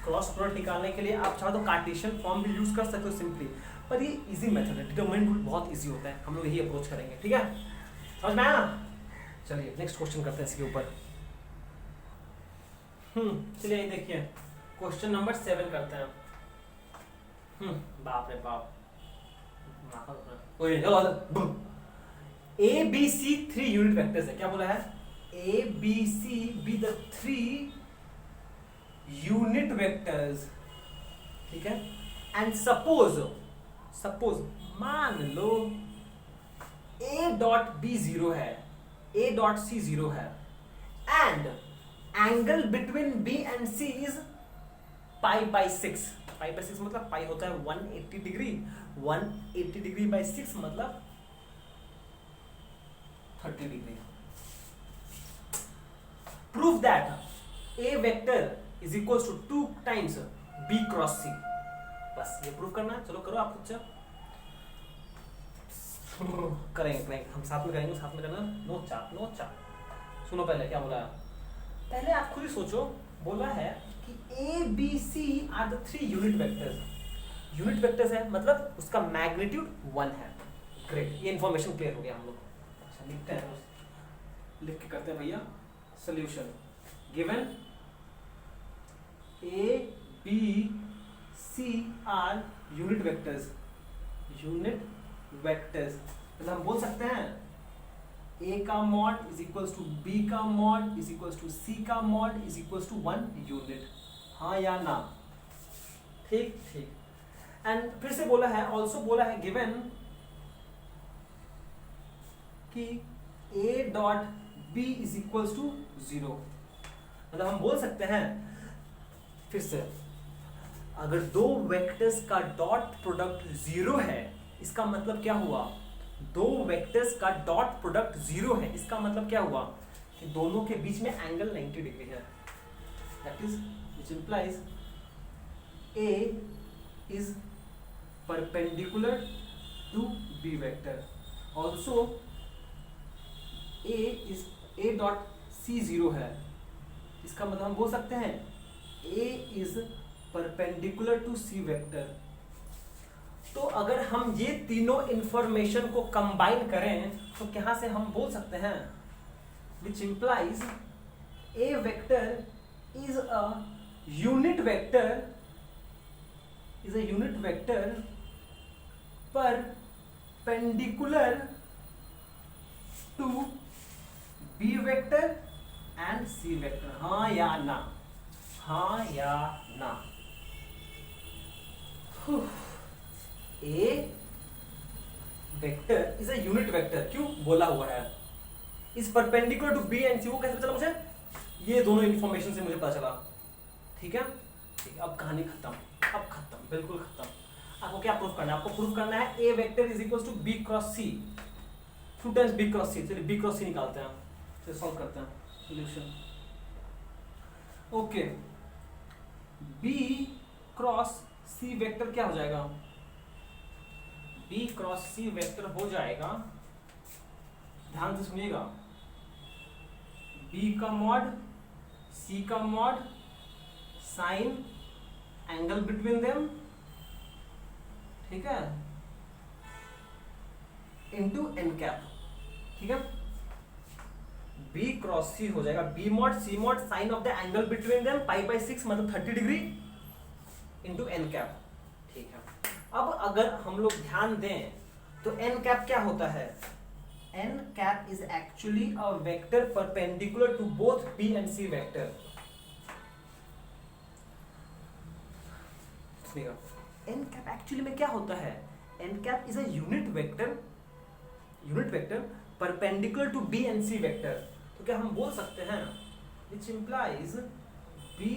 क्रॉस प्रोडक्ट निकालने के लिए आप चाहो तो कार्टेशियन फॉर्म भी यूज कर सकते हो सिंपली, पर ये इजी मेथड है, डिटरमिनेंट रूल बहुत इजी होता है, हम लोग यही अप्रोच करेंगे, ठीक है। समझ में आया ना? चलिए नेक्स्ट क्वेश्चन करते हैं इसके ऊपर। चलिए देखिए क्वेश्चन नंबर 7 करते हैं। बाप रे बाप, A B C 3 unit vectors है। क्या बोला है? A B C be the 3 unit vectors, ठीक है। एंड सपोज मान लो ए डॉट बी 0 है, ए डॉट सी 0 है, and angle between B and C is pi by 6। Pi by 6 मतलब पाई होता है 180 डिग्री, 180 डिग्री बाई 6 मतलब 30 degree. Prove that A vector is equal to 2 times b cross c. बस ये prove करना है। चलो करो आप खुद से। करेंगे हम साथ में करेंगे, साथ में करना। नो चाप। सुनो पहले क्या बोला है, पहले आप खुद ही सोचो। बोला है कि A B C are the 3 unit vectors. Unit vectors है मतलब उसका मैग्नीट्यूड 1 है। ग्रेट, ये इंफॉर्मेशन क्लियर हो गया हम लोग। अच्छा लिखते हैं, लिख के करते हैं भैया solution. Given A B C are unit vectors, unit vectors मतलब हम बोल सकते हैं A का mod is equals to B का mod is equals to C का mod is equals to 1 unit. हाँ या ना? ठीक। एंड फिर से बोला है, ऑल्सो बोला है गिवन कि A dot B is equals to 0। मतलब हम बोल सकते हैं फिर से, अगर दो वेक्टर्स का डॉट प्रोडक्ट 0 है, इसका मतलब क्या हुआ? दो वेक्टर्स का डॉट प्रोडक्ट 0 है, इसका मतलब क्या हुआ कि दोनों के बीच में एंगल 90 डिग्री है। That is which implies A is perpendicular to B vector. Also A dot C 0 है, इसका मतलब हम बोल सकते हैं A is perpendicular to C vector। तो अगर हम ये तीनों इंफॉर्मेशन को कंबाइन करें तो कहाँ से हम बोल सकते हैं which implies A vector is a unit vector perpendicular to b vector and c vector. हाँ या ना, हाँ या ना. A vector is a unit vector, क्यों बोला हुआ है, is perpendicular to B and c. वो कैसे पता चला मुझे? ये दोनों इंफॉर्मेशन से मुझे पता चला. ठीक है, ठीक. अब कहानी खत्म, अब खत्म, बिल्कुल खत्म. आपको क्या प्रूफ करना है? आपको प्रूफ करना है a vector is equal to B cross c, 2 times b cross c. चलिए बी क्रॉस सी निकालते हैं, चलिए सॉल्व करते हैं solution. Okay, B cross C vector क्या हो जाएगा? बी क्रॉस सी वेक्टर हो जाएगा, ध्यान से सुनिएगा, बी का मॉड सी का mod sine angle between them, ठीक है, इनटू एन कैप. ठीक है, बी क्रॉस सी हो जाएगा B mod C mod sine of the angle between them pi by 6 मतलब 30 डिग्री इनटू एन कैप. ठीक है, अब अगर हम लोग ध्यान दें तो एन कैप क्या होता है? N cap is actually a vector perpendicular to both B and C vector. N cap actually में क्या होता है? N cap is a unit vector perpendicular to B and C vector. तो क्या हम बोल सकते हैं which implies B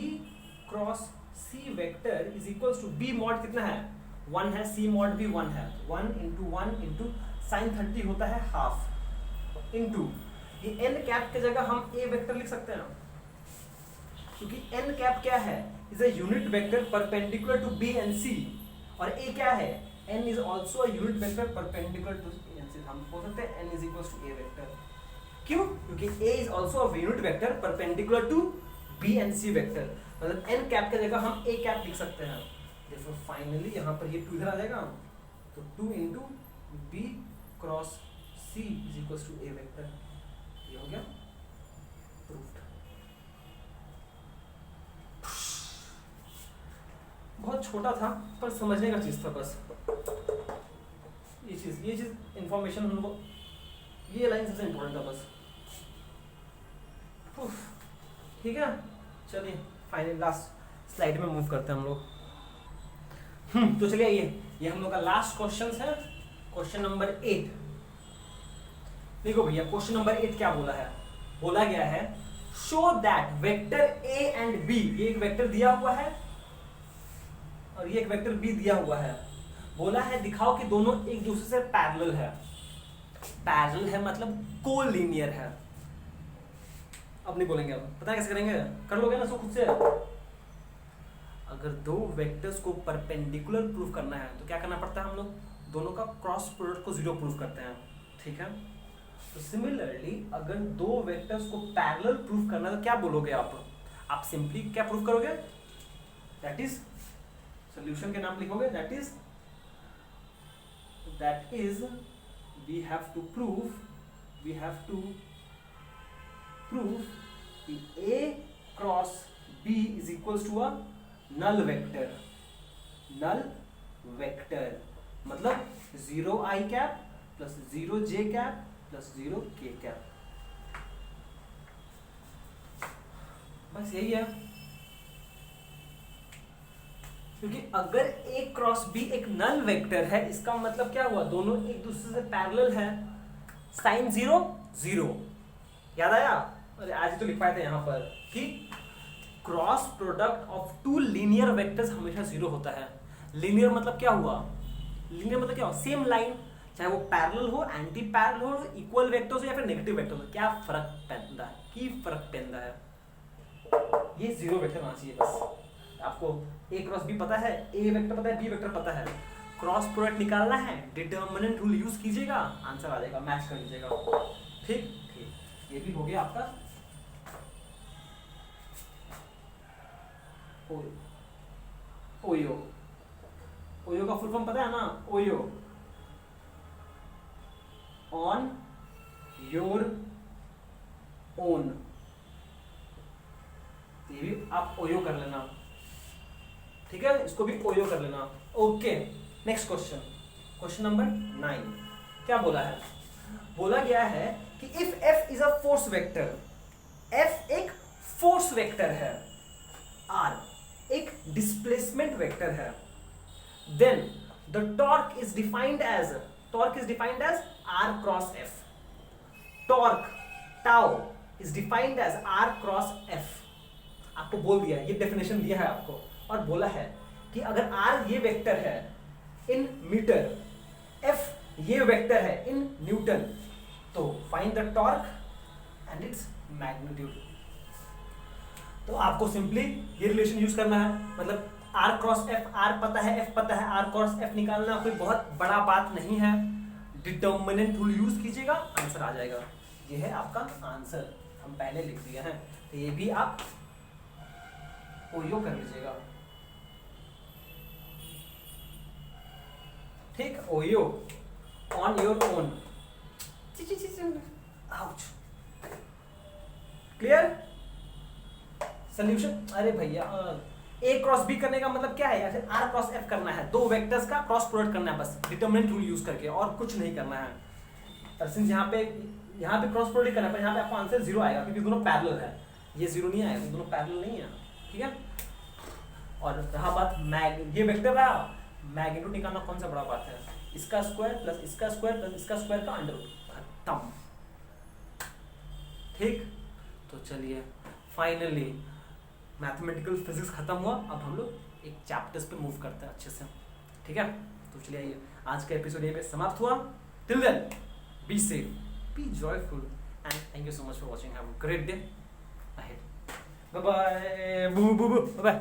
cross C vector is equals to B mod कितना है? 1 है, सी मॉड भी 1 है. 1 इंटू साइन 30 होता है हाफ, इंटू ये एन कैप की जगह हम ए वेक्टर लिख सकते हैं, क्योंकि एन कैप क्या है? Is a unit vector perpendicular to B and c. और ए क्या है? N is also a unit vector perpendicular to B and c. हम बोल सकते हैं n is equals to A vector. क्यों? क्योंकि a is also a unit vector perpendicular to B and C vector. मतलब एन कैप की जगह हम ए कैप लिख सकते हैं. देखो फाइनली यहाँ पर ये 2 इधर आ जाएगा, तो 2 into B cross C is equals to A vector. ये हो गया प्रूफ्ड. बहुत छोटा था पर समझने का चीज था बस. ये चीज इंफॉर्मेशन हम लोग, ये लाइन सबसे इंपॉर्टेंट था बस. ठीक है, चलिए फाइनल लास्ट स्लाइड में मूव करते हैं हम लोग. तो चलिए ये हम लोग का लास्ट क्वेश्चन है, क्वेश्चन नंबर 8. देखो भैया क्वेश्चन नंबर 8 क्या बोला है? बोला गया है show that vector A and B, ये एक वेक्टर दिया हुआ है और ये एक वेक्टर बी दिया हुआ है. बोला है दिखाओ कि दोनों एक दूसरे से पैरेलल है. पैरेलल है मतलब कोलिनियर है. अब नहीं बोलेंगे, अब पता है कैसे करेंगे? कर लोगे ना सो खुद से. अगर दो वेक्टर्स को परपेंडिकुलर प्रूफ करना है तो क्या करना पड़ता है? हम लोग दोनों का क्रॉस प्रोडक्ट को 0 प्रूफ करते हैं. ठीक है, तो सिमिलरली अगर दो वेक्टर्स को पैरेलल प्रूफ करना है तो क्या बोलोगे आप सिंपली क्या प्रूफ करोगे? दैट इज सॉल्यूशन के नाम लिखोगे. That is we have to prove कि A cross B is equals to a null vector. मतलब 0 I cap plus 0 J cap plus 0 K cap. बस यही है. क्योंकि अगर A क्रॉस B एक नल वेक्टर है, इसका मतलब क्या हुआ? दोनों एक दूसरे से पैरेलल है. साइन 0 0 याद आया? अरे आज ही तो लिख पाए थे यहाँ पर कि cross product of 2 linear vectors हमेशा 0 होता है. लीनियर मतलब क्या हुआ? लीनियर मतलब क्या हुआ? सेम लाइन, चाहे वो पैरेलल हो, एंटी पैरेलल हो, इक्वल वेक्टर्स हो या फिर नेगेटिव वेक्टर्स हो. क्या फर्क पैदा है? ये 0 वेक्टर आना चाहिए बस. आपको ए क्रॉस बी पता है, ए वेक्टर पता है, बी वेक्टर पता है, क्रॉस प्रोडक्ट निकालना है, डिटरमिनेंट रूल यूज कीजिएगा, आंसर आ जाएगा, मैच कर लीजिएगा. ठीक, ये भी हो गया आपका. ओयो का फुल फॉर्म पता है ना? OYO, on your own. तो ये भी आप ओयो कर लेना, ठीक है, इसको भी ओयो कर लेना। Okay, next question, question number 9 क्या बोला है? बोला गया है कि if f is a force vector, f एक फोर्स वेक्टर है, r एक डिस्प्लेसमेंट वेक्टर है, then the torque is defined as r cross f। Torque tau is defined as r cross f। आपको बोल दिया है, ये डेफिनेशन दिया है आपको, और बोला है कि अगर r ये वेक्टर है इन मीटर, f ये वेक्टर है इन न्यूटन, तो find the torque and its magnitude. तो आपको सिंपली ये रिलेशन यूज करना है, मतलब r क्रॉस f, r पता है, f पता है, r क्रॉस f निकालना कोई बहुत बड़ा बात नहीं है। डिटर्मिनेंट रूल यूज कीजिएगा, आंसर आ जाएगा। ये है आपका आंसर, हम पहले लिख दिए हैं, तो ये भी आप ओयो कर लीजिएगा, ठीक, OYO on your own. Ouch, clear? Solution, अरे भैया a क्रॉस b करने का मतलब क्या है यार? r क्रॉस f करना है, दो वेक्टर्स का क्रॉस प्रोडक्ट करना है बस, डिटरमिनेंट रूल यूज करके, और कुछ नहीं करना है। और सिंस यहाँ पे क्रॉस प्रोडक्ट करना है, पर यहाँ पे आपको आंसर 0 आएगा क्योंकि दोनों पैरेलल है, ये 0 नहीं आएगा, दोनों पैरेलल नहीं है, ठीक है। और रहा बात ये वेक्टर रहा, मैग्नीट्यूड निकालना कौन सा बड़ा बात है? इसका स्क्वायर प्लस इसका स्क्वायर प्लस इसका स्क्वायर का अंडर रूट, खत्म, ठीक। तो चलिए फाइनली मैथमेटिकल फिजिक्स खत्म हुआ, अब हम लोग एक चैप्टर्स पे मूव करते हैं अच्छे से, ठीक है। तो चलिए आइए, आज का एपिसोड ये पे समाप्त हुआ। Till then be safe, be joyful and thank you so much for watching, have a great day ahead, bye bye, बू बू बू, बाय।